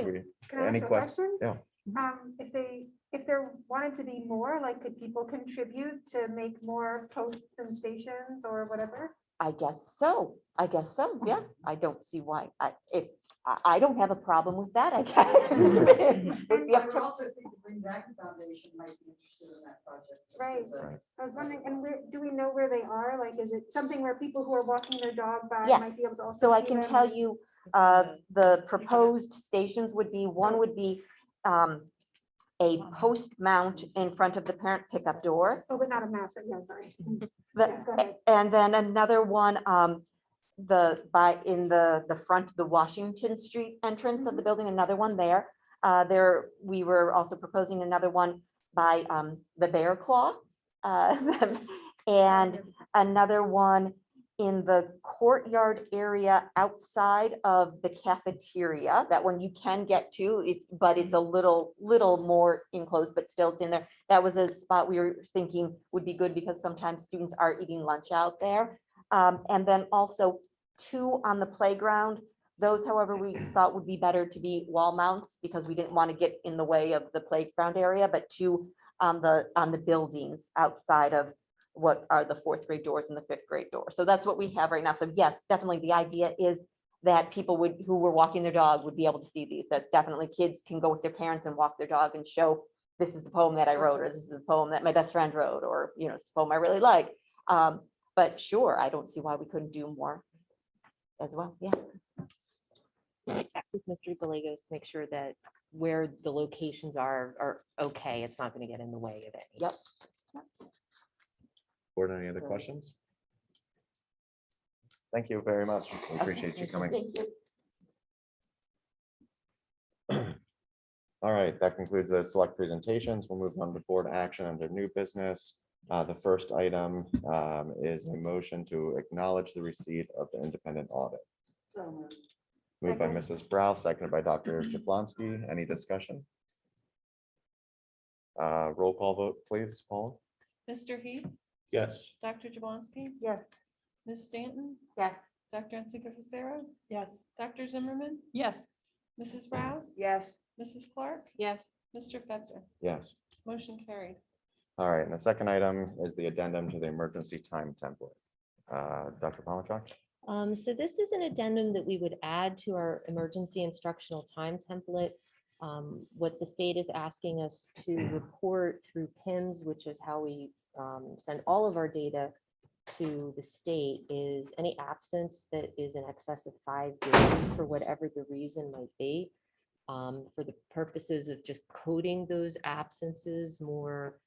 Can I Any ask a questions? question? Yeah. If there wanted to be more, like, could people contribute to make more posts and stations or whatever? I guess so. Yeah, I don't see why. I don't have a problem with that, I guess. I also think the Green Jacket Foundation might be interested in that project. Right. I was wondering, and do we know where they are? Like, is it something where people who are walking their dog by Yes. might be able to also So I see can them? tell you, the proposed stations would be, one would be a post mount in front of the parent pickup door. Oh, without a map, but yeah, sorry. The- Yeah, go ahead. And then another one, in the front of the Washington Street entrance of the building, another one there. We were also proposing another one by the Bear Claw. And another one in the courtyard area outside of the cafeteria. That one you can get to, but it's a little more enclosed, but still it's in there. That was a spot we were thinking would be good because sometimes students are eating lunch out there. And then also 2 on the playground. Those, however, we thought would be better to be wall mounts because we didn't want to get in the way of the playground area, but 2 on the buildings outside of what are the 4th grade doors and the 5th grade door. So that's what we have right now. So yes, definitely the idea is that people who were walking their dog would be able to see these, that definitely kids can go with their parents and walk their dog and show, this is the poem that I wrote, or this is the poem that my best friend wrote, or, it's a poem I really like. But sure, I don't see why we couldn't do more as well. Yeah. check with Mr. Gallegos to make sure that where the locations are okay. It's not going to get in the way of it. Yep. Board, any other questions? Thank you very much. We appreciate you coming. Thank you. All right, that concludes the select presentations. We'll move on to board action under new business. The first item is a motion to acknowledge the receipt of the independent audit. Moved by Mrs. Brow, seconded by Dr. Jablonski. Any discussion? Roll call vote, please, Paul. Mr. Heath, Yes. Dr. Jablonski, Yes. Ms. Stanton, Yes. Dr. Unsicker Fisera, Yes. Dr. Zimmerman, Yes. Mrs. Rouse. Yes. Mrs. Clark, Yes. Mr. Fetzer, Yes. motion carried. All right, and the second item is the addendum to the emergency time template. Dr. Palachuk? So this is an addendum that we would add to our emergency instructional time template. What the state is asking us to report through PIMS, which is how we send all of our data to the state, is any absence that is in excess of 5 days for whatever the reason might be. For the purposes of just coding those absences more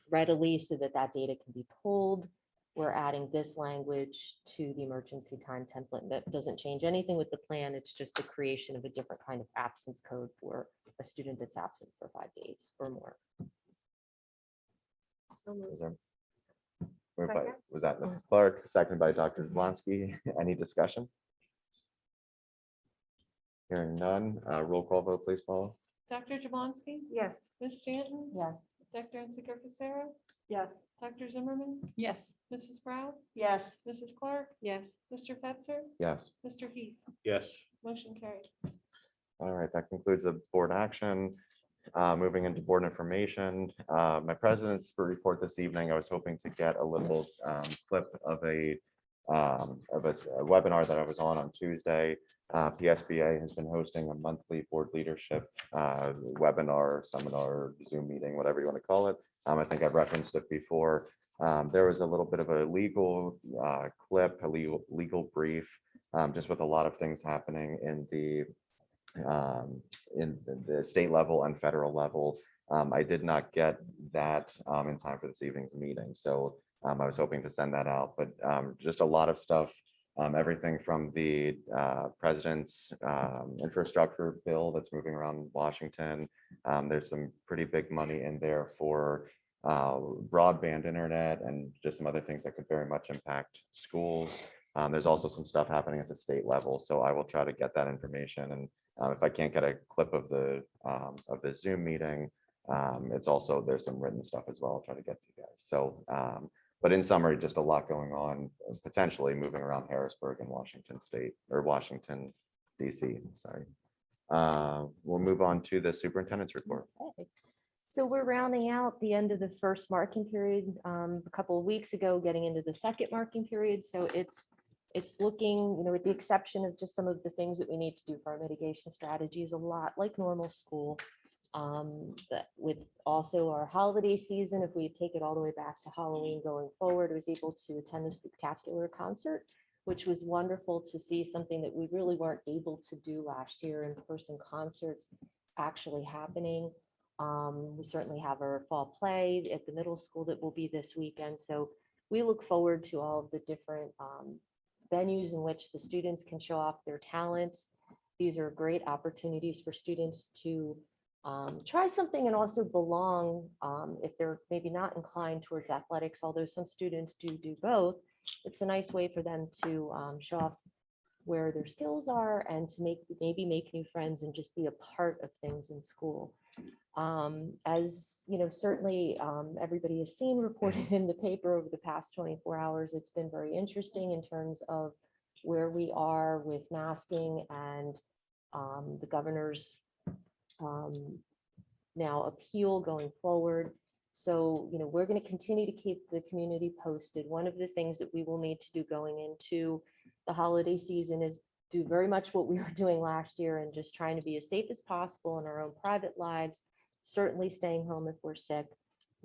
readily so that that data can be pulled, we're adding this language to the emergency time template. That doesn't change anything with the plan. It's just the creation of a different kind of absence code for a student that's absent for 5 days or more. Was there- Was that Mrs. Clark, seconded by Dr. Jablonski? Any discussion? Hearing none, roll call vote, please, Paula. Dr. Jablonski, Yes. Ms. Stanton, Yes. Dr. Unsicker Fisera, Yes. Dr. Zimmerman, Yes. Mrs. Rouse, Yes. Mrs. Clark, Yes. Mr. Fetzer, Yes. Mr. Heath, Yes. motion carried. All right, that concludes the board action. Moving into board information, my president's report this evening, I was hoping to get a little clip of a webinar that I was on Tuesday. PSBA has been hosting a monthly board leadership webinar, seminar, Zoom meeting, whatever you want to call it. I think I've referenced it before. There was a little bit of a legal clip, a legal brief, just with a lot of things happening in the state level and federal level. I did not get that in time for this evening's meeting, so I was hoping to send that out, but just a lot of stuff, everything from the president's infrastructure bill that's moving around Washington. There's some pretty big money in there for broadband internet and just some other things that could very much impact schools. There's also some stuff happening at the state level, so I will try to get that information. And if I can't get a clip of the Zoom meeting, it's also, there's some written stuff as well. I'll try to get to you guys. So, but in summary, just a lot going on, potentially moving around Harrisburg and Washington State or Washington, DC. Sorry. We'll move on to the superintendent's report. Okay. So we're rounding out the end of the first marking period a couple of weeks ago, getting into the second marking period. So it's looking, with the exception of just some of the things that we need to do for our mitigation strategies, a lot like normal school. But with also our holiday season, if we take it all the way back to Halloween going forward, I was able to attend the spectacular concert, which was wonderful to see, something that we really weren't able to do last year, in-person concerts actually happening. We certainly have our fall play at the middle school that will be this weekend. So we look forward to all of the different venues in which the students can show off their talents. These are great opportunities for students to try something and also belong if they're maybe not inclined towards athletics, although some students do both. It's a nice way for them to show off where their skills are and to maybe make new friends and just be a part of things in school. As you know, certainly everybody has seen reported in the paper over the past 24 hours. It's been very interesting in terms of where we are with masking and the governor's now appeal going forward. So, we're going to continue to keep the community posted. One of the things that we will need to do going into the holiday season is do very much what we were doing last year and just trying to be as safe as possible in our own private lives, certainly staying home if we're sick.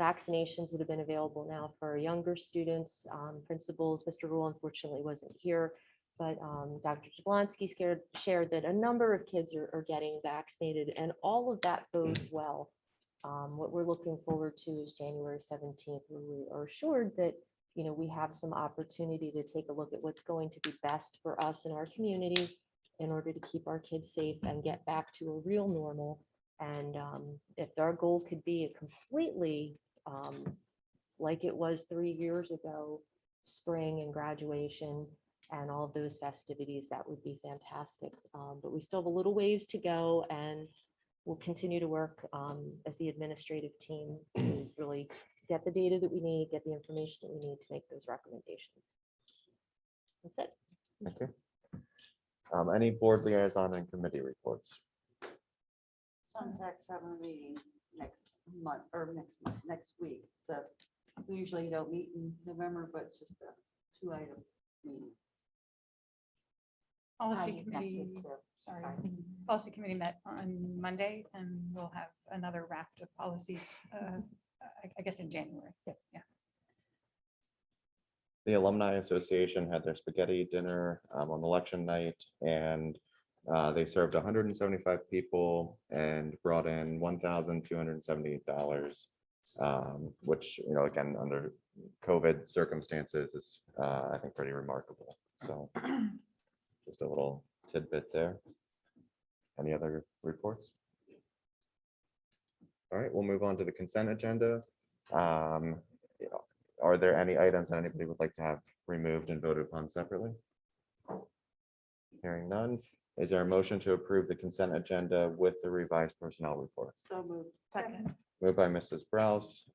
Vaccinations that have been available now for younger students, principals. Mr. Rule unfortunately wasn't here, But Dr. Jablonski shared that a number of kids are getting vaccinated, and all of that bodes well. What we're looking forward to is January 17th, where we are assured that, you know, we have some opportunity to take a look at what's going to be best for us and our community in order to keep our kids safe and get back to a real normal. And if our goal could be a completely like it was 3 years ago, spring and graduation and all of those festivities, that would be fantastic. But we still have a little ways to go, and we'll continue to work as the administrative team to really get the data that we need, get the information that we need to make those recommendations. That's it. Thank you. Any board liaison and committee reports? Suntax having a meeting next month, next week. So we usually don't meet in November, but it's just a 2-item meeting. Policy Next committee, week, too. sorry, policy committee met on Monday, and we'll have another raft of policies, I guess in January. Yeah. The Alumni Association had their spaghetti dinner on election night, and they served 175 people and brought in $1,278, which, you know, again, under COVID circumstances is, I think, pretty remarkable. So just a little tidbit there. Any other reports? All right, we'll move on to the consent agenda. You know, are there any items that anybody would like to have removed and voted upon separately? Hearing none. Is there a motion to approve the consent agenda with the revised personnel report? So moved. Second. Moved by Mrs. Browse,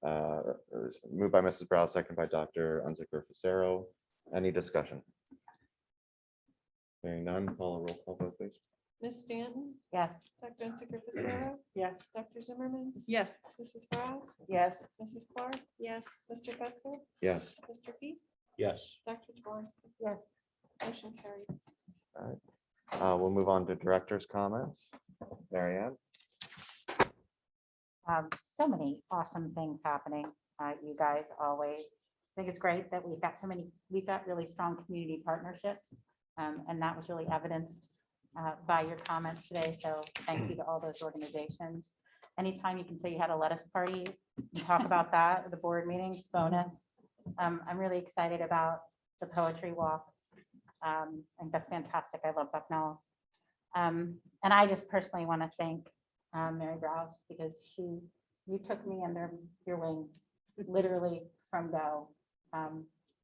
second by Dr. Unzicker Fisero. Any discussion? Hearing none, Paula, roll call vote, please. Ms. Stanton, Yes. Dr. Unsicker Fisera, Yes. Dr. Zimmerman, Yes. Mrs. Browse, Yes. Mrs. Clark. Yes. Mr. Fetzer, Yes. Mr. Peak, Yes. Dr. Jablonski. Yes. Motion carried. All right. We'll move on to director's comments. Mary Ann? So many awesome things happening. You guys always think it's great that we've got really strong community partnerships. And that was really evidenced by your comments today. So thank you to all those organizations. Anytime you can say you had a lettuce party, and talk about that at the board meetings, bonus. I'm really excited about the poetry walk. I think that's fantastic. I love Bucknell's. And I just personally want to thank Mary Browse, because you took me under your wing literally from go.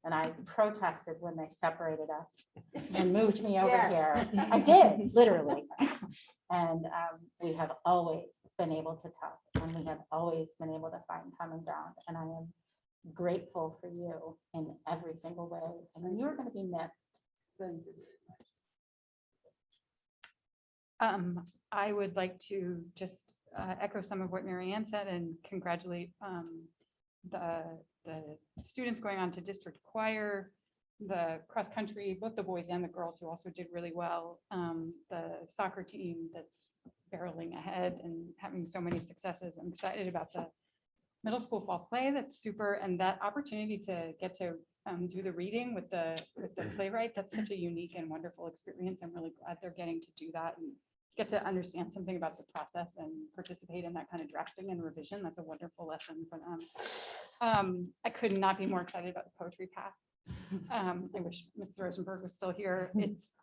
And I protested when they separated us and moved me over Yes. here. I did, literally. And we have always been able to talk, and we have always been able to find common ground. And I am grateful for you in every single way. And you're going to be missed. I would like to just echo some of what Mary Ann said and congratulate the students going on to district choir, the cross country, both the boys and the girls who also did really well, the soccer team that's barreling ahead and having so many successes. I'm excited about the middle school fall play. That's super. And that opportunity to get to do the reading with the playwright, that's such a unique and wonderful experience. I'm really glad they're getting to do that and get to understand something about the process and participate in that kind of drafting and revision. That's a wonderful lesson for them. I could not be more excited about the poetry path. I wish Mrs. Rosenberg was still here.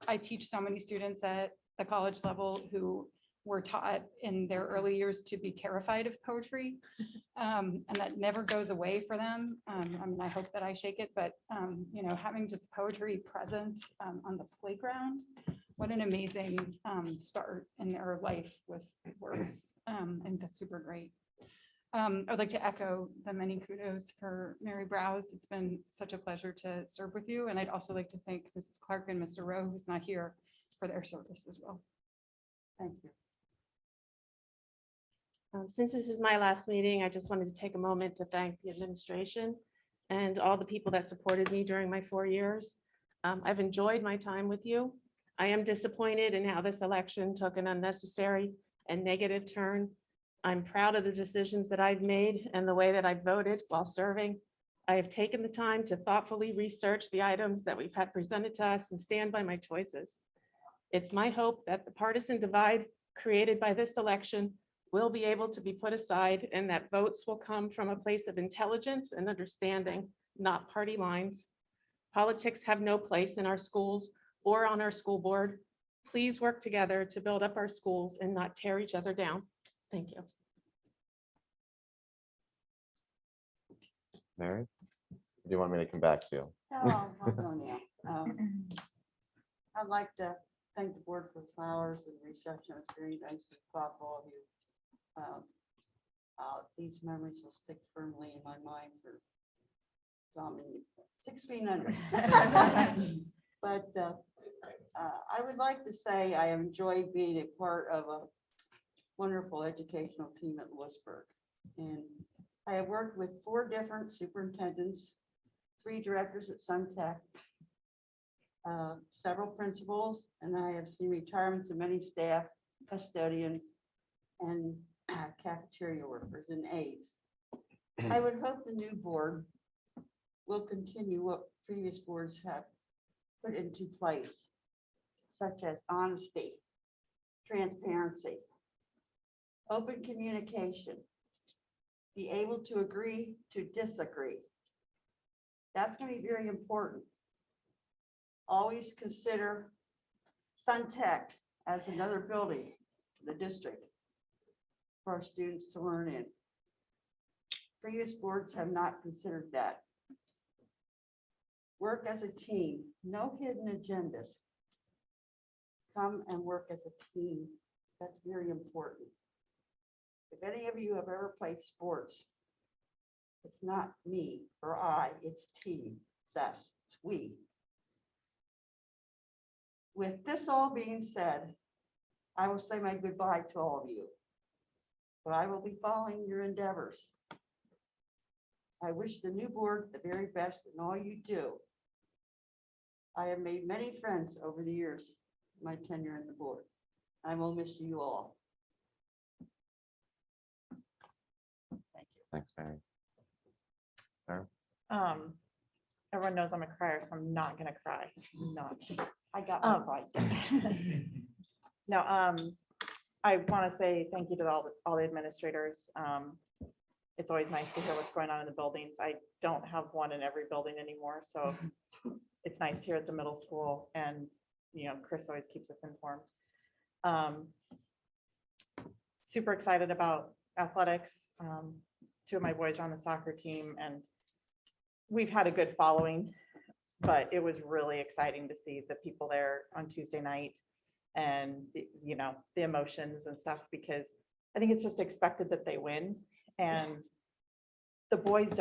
I teach so many students at the college level who were taught in their early years to be terrified of poetry. And that never goes away for them. I mean, I hope that I shake it, but you know, having just poetry present on the playground, what an amazing start in their life with words. And that's super great. I'd like to echo the many kudos for Mary Browse. It's been such a pleasure to serve with you. And I'd also like to thank Mrs. Clark and Mr. Rowe, who's not here, for their service as well. Thank you. Since this is my last meeting, I just wanted to take a moment to thank the administration and all the people that supported me during my 4 years. I've enjoyed my time with you. I am disappointed in how this election took an unnecessary and negative turn. I'm proud of the decisions that I've made and the way that I voted while serving. I have taken the time to thoughtfully research the items that we've had presented to us and stand by my choices. It's my hope that the partisan divide created by this election will be able to be put aside and that votes will come from a place of intelligence and understanding, not party lines. Politics have no place in our schools or on our school board. Please work together to build up our schools and not tear each other down. Thank you. Mary, do you want me to come back to you? No, I'll go now. I'd like to thank the board for flowers and reception. It's very nice and thoughtful of you. These memories will stick firmly in my mind for Dominic 6 feet under. But I would like to say I enjoyed being a part of a wonderful educational team at Lewisburg. And I have worked with 4 different superintendents, 3 directors at Suntech, several principals, and I have seen retirements of many staff, custodians, and cafeteria workers and aides. I would hope the new board will continue what previous boards have put into place, such as honesty, transparency, open communication, be able to agree to disagree. That's going to be very important. Always consider Suntech as another building in the district for our students to learn in. Previous boards have not considered that. Work as a team, no hidden agendas. Come and work as a team. That's very important. If any of you have ever played sports, it's not me or I, it's team. It's us, it's we. With this all being said, I will say my goodbye to all of you. But I will be following your endeavors. I wish the new board the very best in all you do. I have made many friends over the years, my tenure in the board. I will miss you all. Thank you. Thanks, Mary. Everyone knows I'm a crier, so I'm not gonna cry. Not. I got my fight. No, I want to say thank you to all the administrators. It's always nice to hear what's going on in the buildings. I don't have one in every building anymore, so it's nice here at the middle school, and Chris always keeps us informed. Super excited about athletics. 2 of my boys are on the soccer team, and we've had a good following, but it was really exciting to see the people there on Tuesday night and the emotions and stuff, because I think it's just expected that they win, and the boys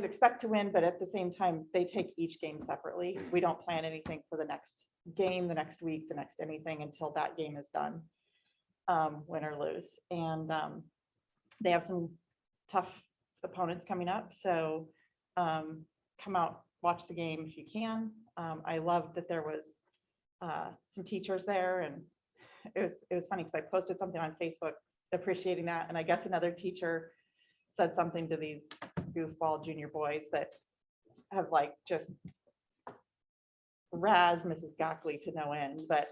expect to win, but at the same time they take each game separately. We don't plan anything for the next game, the next week, the next anything until that game is done, win or lose. And they have some tough opponents coming up, so come out, watch the game if you can. I love that there was some teachers there, and it was funny because I posted something on Facebook appreciating that, and I guess another teacher said something to these goofball junior boys that have just razz Mrs. Gockley to no end. But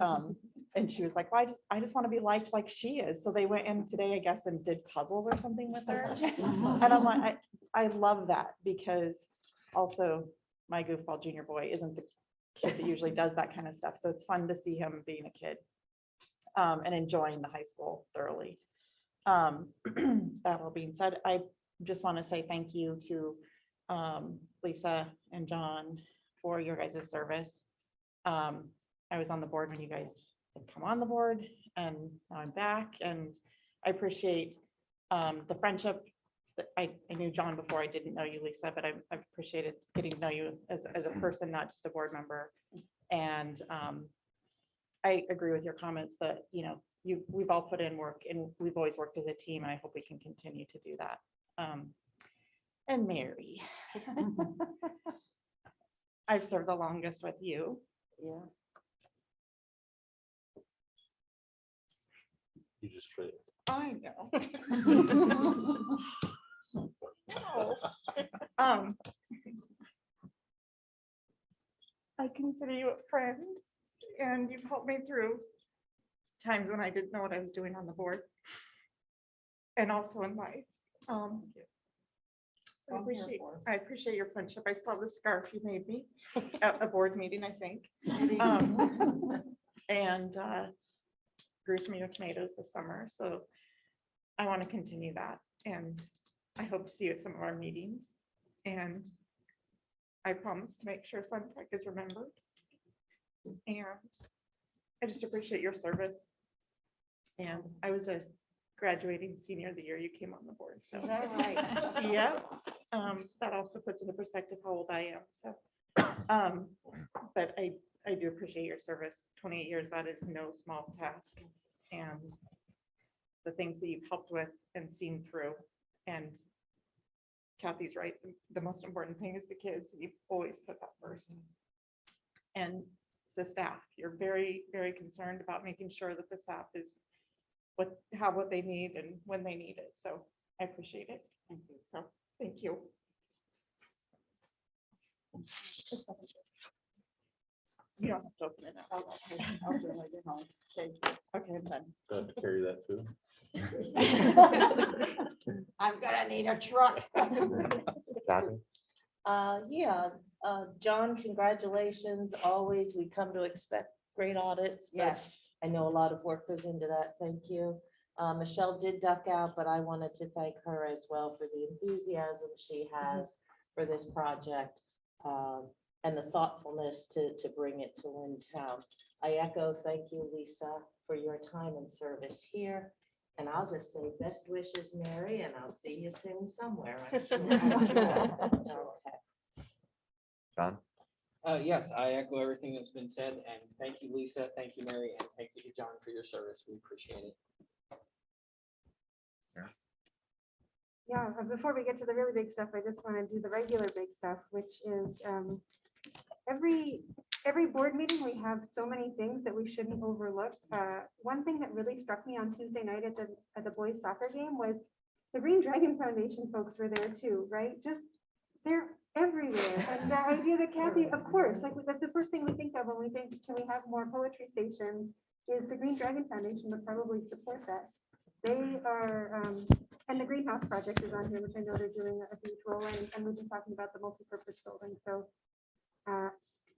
and she was like, well, I just want to be liked like she is. So they went in today, I guess, and did puzzles or something with her. And I'm like, I love that, because also my goofball junior boy isn't the kid that usually does that kind of stuff. So it's fun to see him being a kid and enjoying the high school thoroughly. That all being said, I just want to say thank you to Lisa and John for your guys' service. I was on the board when you guys had come on the board, and now I'm back, and I appreciate the friendship. I knew John before. I didn't know you, Lisa, but I've appreciated getting to know you as a person, not just a board member. And I agree with your comments that we've all put in work, and we've always worked as a team, and I hope we can continue to do that. And Mary, I've served the longest with you. Yeah. You just fit. I know. consider you a friend, and you've helped me through times when I didn't know what I was doing on the board and also in life. I appreciate your friendship. I still have the scarf you made me at a board meeting, I think. And grew some of your tomatoes this summer, so I want to continue that, and I hope to see you at some of our meetings. And I promise to make sure Suntech is remembered. And I just appreciate your service. And I was a graduating senior the year you came on the board, so. Is that right? Yeah, so that also puts into perspective how old I am, so. But I do appreciate your service. 28 years, that is no small task. And the things that you've helped with and seen through. And Kathy's right, the most important thing is the kids. You've always put that first. And the staff, you're very, very concerned about making sure that the staff is have what they need and when they need it. So I appreciate it. Thank you. So thank you. You don't have to open it up. I'll do it when I get home. Okay, I'm done. Got to carry that too. I'm gonna need a truck. Kathy? Yeah, John, congratulations. Always, we come to expect great audits. But Yes. I know a lot of work goes into that. Thank you. Michelle did duck out, but I wanted to thank her as well for the enthusiasm she has for this project and the thoughtfulness to bring it to Lynn Town. I echo, thank you, Lisa, for your time and service here. And I'll just say best wishes, Mary, and I'll see you soon somewhere. I'm sure. Okay. John? Yes, I echo everything that's been said, and thank you, Lisa, thank you, Mary, and thank you to John for your service. We appreciate it. Yeah, before we get to the really big stuff, I just want to do the regular big stuff, which is every board meeting, we have so many things that we shouldn't overlook. One thing that really struck me on Tuesday night at the boys soccer game was the Green Dragon Foundation folks were there too, right? Just they're everywhere. And the idea that Kathy, of course, like that's the first thing we think of when we think, can we have more poetry stations, is the Green Dragon Foundation would probably support that. They are, and the Greenhouse Project is on here, which I know they're doing a huge role in, and we've been talking about the multi-purpose building. So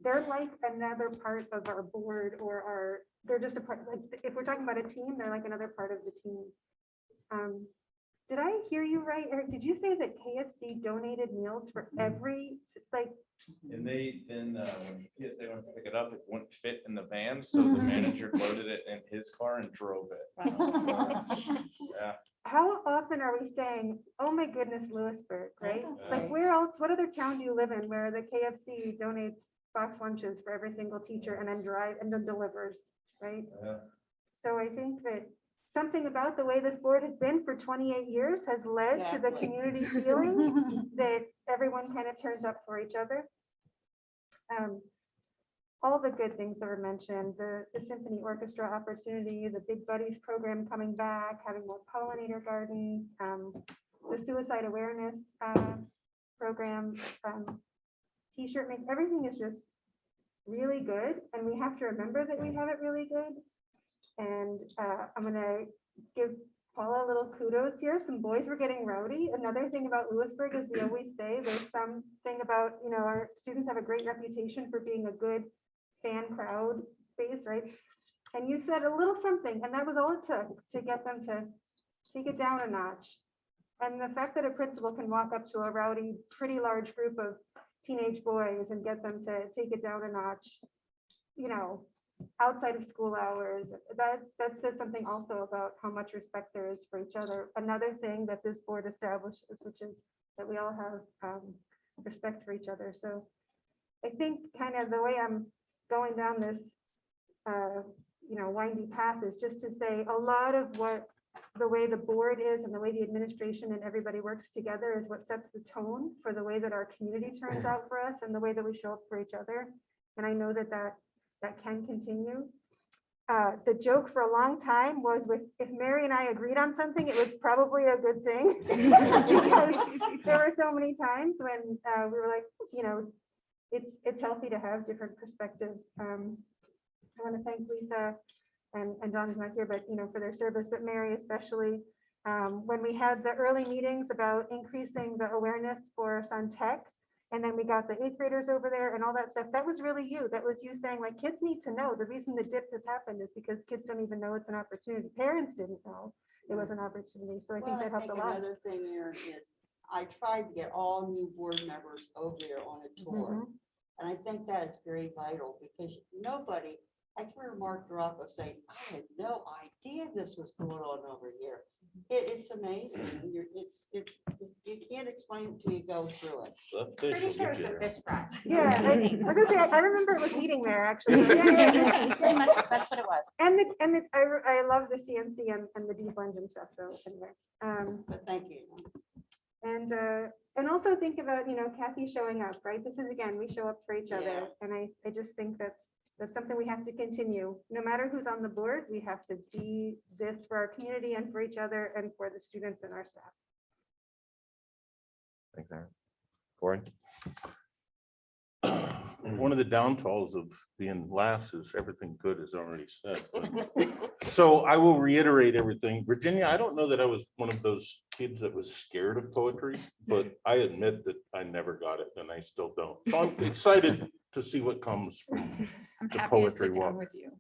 they're like another part of our board, or they're just a part, like if we're talking about a team, they're like another part of the team. Did I hear you right, Eric? Did you say that KFC donated meals for every, like? And then when PSA went to pick it up, it wouldn't fit in the van, so the manager loaded it in his car and drove it. Yeah. How often are we saying, oh my goodness, Lewisburg, right? Yeah. Like where else, what other town do you live in where the KFC donates box lunches for every single teacher and then delivers, right? Yeah. So I think that something about the way this board has been for 28 years has led to the Exactly. community feeling that everyone kind of turns up for each other. All the good things that were mentioned, the symphony orchestra opportunity, the Big Buddies program coming back, having more pollinator gardens, the suicide awareness program, t-shirt make, everything is just really good. And we have to remember that we have it really good. And I'm gonna give Paula a little kudos here. Some boys were getting rowdy. Another thing about Lewisburg is we always say there's something about, you know, our students have a great reputation for being a good fan crowd base, right? And you said a little something, and that was all it took to get them to take it down a notch. And the fact that a principal can walk up to a rowdy, pretty large group of teenage boys and get them to take it down a notch, you know, outside of school hours, that says something also about how much respect there is for each other. Another thing that this board establishes, which is that we all have respect for each other. So I think kind of the way I'm going down this, you know, windy path is just to say a lot of what the way the board is and the way the administration and everybody works together is what sets the tone for the way that our community turns out for us and the way that we show up for each other. And I know that that can continue. The joke for a long time was if Mary and I agreed on something, it was probably a good thing. Because there were so many times when we were like, you know, it's healthy to have different perspectives. I want to thank Lisa and John is not here, but for their service, but Mary especially. When we had the early meetings about increasing the awareness for Sun Tech, and then we got the 8th graders over there and all that stuff, that was really you. That was you saying like, kids need to know. The reason the dip has happened is because kids don't even know it's an opportunity. Parents didn't know it was an opportunity. So I think that helped a lot. Another thing here is I tried to get all new board members over there on a tour. And I think that's very vital because nobody, I can remember Mark Duraco saying, I had no idea this was going on over here. It's amazing. You can't explain it till you go through it. Pretty sure it's a fish fry. Yeah, I was gonna say, I remember it was eating there actually. Pretty much, that's what it was. And I love the CNC and the deep engine stuff. So anyway, But thank you. and also think about, Kathy showing up, right? This is, again, we show up for each other. And I just think that's something we have to continue. No matter who's on the board, we have to be this for our community and for each other and for the students and our staff. Thanks, Aaron. Corey? One of the downfalls of being last is everything good is already said. So I will reiterate everything. Virginia, I don't know that I was one of those kids that was scared of poetry, but I admit that I never got it and I still don't. So I'm excited to see what comes from the poetry walk. with you.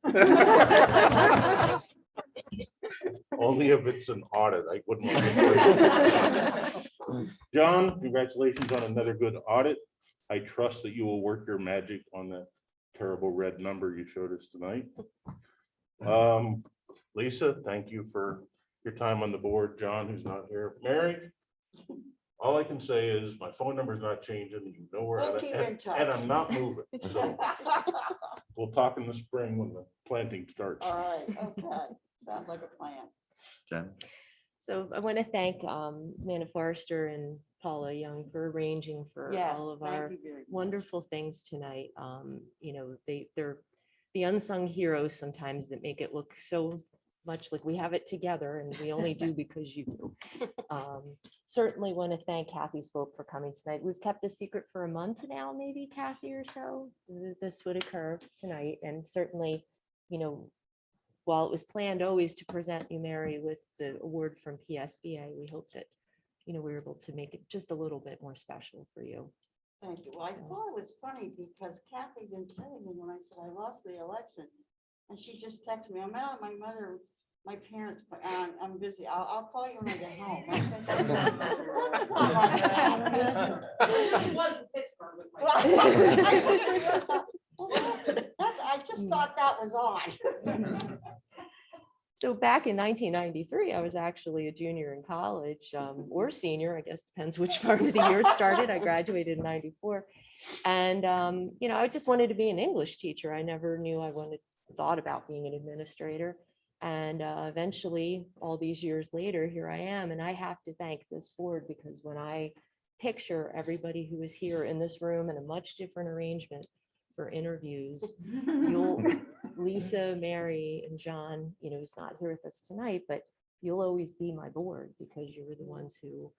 Only if it's an audit, I wouldn't want to. John, congratulations on another good audit. I trust that you will work your magic on that terrible red number you showed us tonight. Lisa, thank you for your time on the board. John, who's not here. Mary, all I can say is my phone number is not changing. You know where We'll I'm keep at, in touch. and I'm not moving. So we'll talk in the spring when the planting starts. All right, okay. Sounds like a plan. Jen? So I want to thank Amanda Forrester and Paula Young for arranging for Yes, all of thank our you very much. wonderful things tonight. They're the unsung heroes sometimes that make it look so much like we have it together and we only do because you do. Certainly want to thank Kathy Slope for coming tonight. We've kept this secret for a month now, maybe Kathy or so. This would occur tonight, and certainly, while it was planned always to present you, Mary, with the award from PSBA, we hope that, we were able to make it just a little bit more special for you. Thank you. Well, I thought it was funny because Kathy didn't say anything when I said I lost the election. And she just texted me, I'm out with my mother, my parents, I'm busy. I'll call you when I get home. It wasn't Pittsburgh with my. I just thought that was on. So back in 1993, I was actually a junior in college, or senior, I guess depends which part of the year it started. I graduated in 94. And, I just wanted to be an English teacher. I never knew I thought about being an administrator. And eventually, all these years later, here I am. And I have to thank this board because when I picture everybody who is here in this room in a much different arrangement for interviews, Lisa, Mary, and John, who's not here with us tonight, but you'll always be my board because you were the ones who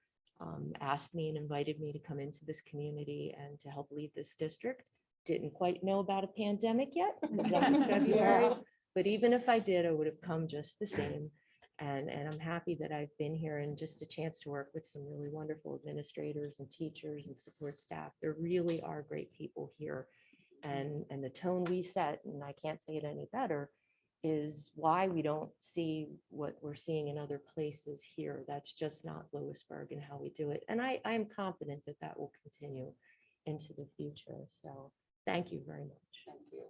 asked me and invited me to come into this community and to help lead this district. Didn't quite know about a pandemic yet, because that was February, but even if I did, I would have come just the same. And I'm happy that I've been here and just a chance to work with some really wonderful administrators and teachers and support staff. There really are great people here. And the tone we set, and I can't say it any better, is why we don't see what we're seeing in other places here. That's just not Lewisburg and how we do it. And I'm confident that that will continue into the future. So thank you very much. Thank you.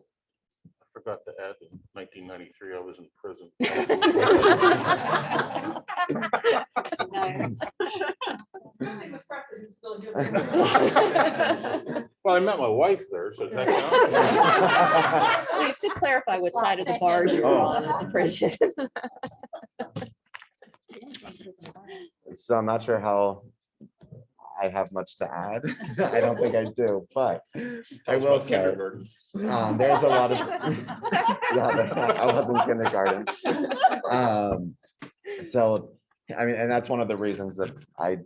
I forgot to add, in 1993, I was in prison. Well, I met my wife there, so that counts. We have to clarify what side of the bars you're on at the prison. So I'm not sure how I have much to add. I don't think I do, but I will say there's a lot of, yeah, I was in kindergarten. So, I mean, and that's one of the reasons that I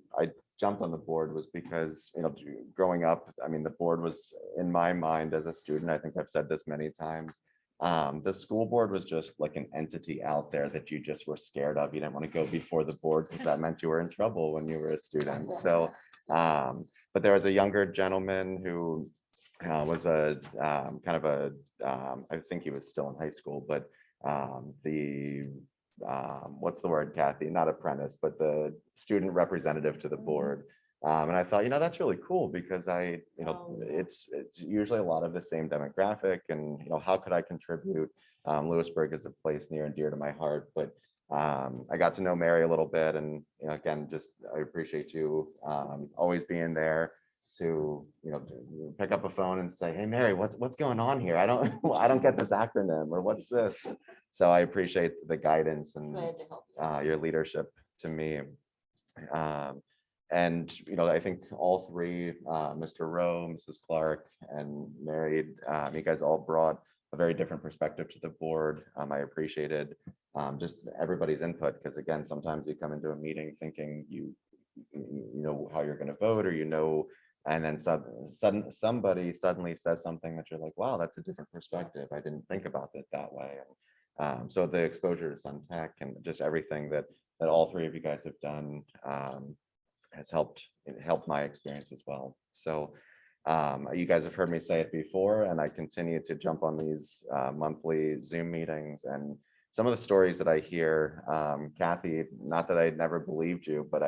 jumped on the board was because, you know, growing up, I mean, the board was in my mind as a student, I think I've said this many times. The school board was just like an entity out there that you just were scared of. You didn't want to go before the board because that meant you were in trouble when you were a student. So, but there was a younger gentleman who was a kind of a, I think he was still in high school, but what's the word, Kathy? Not apprentice, but the student representative to the board. And I thought, you know, that's really cool because it's usually a lot of the same demographic, and you know, how could I contribute? Lewisburg is a place near and dear to my heart, but I got to know Mary a little bit, and you know, again, just I appreciate you always being there to, you know, pick up a phone and say, hey Mary, what's going on here? I don't get this acronym, or what's this? So I appreciate the guidance and Glad to help you. your leadership to me. And you know, I think all three, Mr. Rowe, Mrs. Clark, and Mary, you guys all brought a very different perspective to the board. I appreciated just everybody's input, because again, sometimes you come into a meeting thinking you know how you're going to vote, or you know, and then somebody suddenly says something that you're like, wow, that's a different perspective. I didn't think about it that way. And so the exposure to Suntech and just everything that all three of you guys have done has helped my experience as well. So you guys have heard me say it before, and I continue to jump on these monthly Zoom meetings, and some of the stories that I hear, Kathy, not that I never believed you, but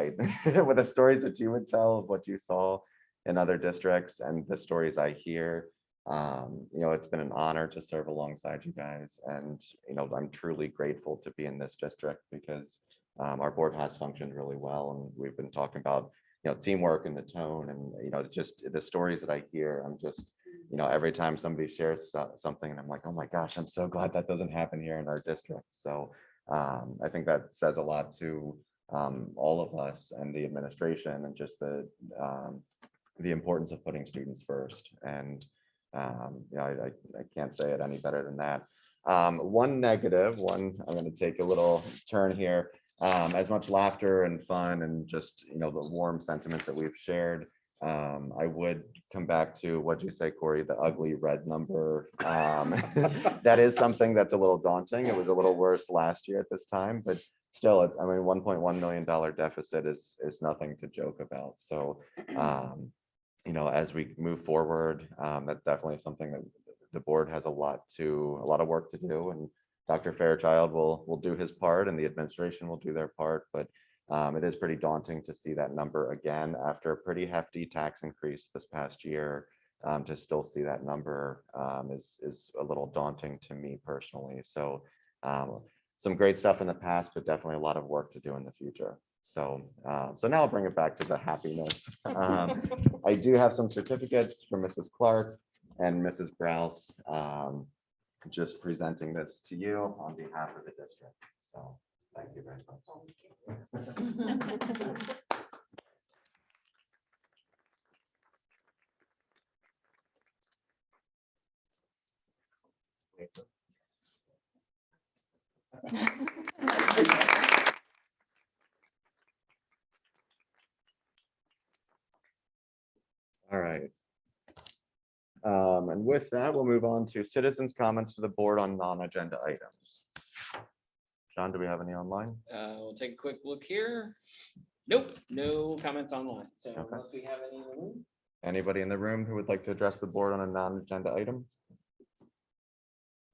with the stories that you would tell of what you saw in other districts and the stories I hear, you know, it's been an honor to serve alongside you guys. And, you know, I'm truly grateful to be in this district because our board has functioned really well. And we've been talking about, you know, teamwork and the tone, and, you know, just the stories that I hear, I'm just, you know, every time somebody shares something, and I'm like, oh my gosh, I'm so glad that doesn't happen here in our district. So I think that says a lot to all of us and the administration, and just the importance of putting students first. And you know, I can't say it any better than that. One negative, I'm going to take a little turn here. As much laughter and fun and just, you know, the warm sentiments that we've shared, I would come back to what you say, Corey, the ugly red number. That is something that's a little daunting. It was a little worse last year at this time, but still, I mean, $1.1 million deficit is nothing to joke about. So, you know, as we move forward, that's definitely something that the board has a lot of work to do, and Dr. Fairchild will do his part, and the administration will do their part. But it is pretty daunting to see that number again after a pretty hefty tax increase this past year. To still see that number is a little daunting to me personally. So some great stuff in the past, but definitely a lot of work to do in the future. So so now I'll bring it back to the happiness. I do have some certificates for Mrs. Clark and Mrs. Browse, just presenting this to you on behalf of the district. So thank you very much. All right. And with that, we'll move on to citizens' comments to the board on non-agenda items. John, do we have any online? We'll take a quick look here. Nope, no comments online. So unless we have any in the room. Anybody in the room who would like to address the board on a non-agenda item?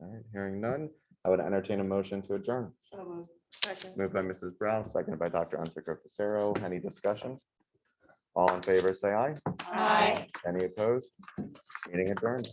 All right, hearing none, I would entertain a motion to adjourn. Moved by Mrs. Brown, seconded by Dr. Unser-Cofacero. Any discussion? All in favor, say aye. Aye. Any opposed? Meeting adjourned.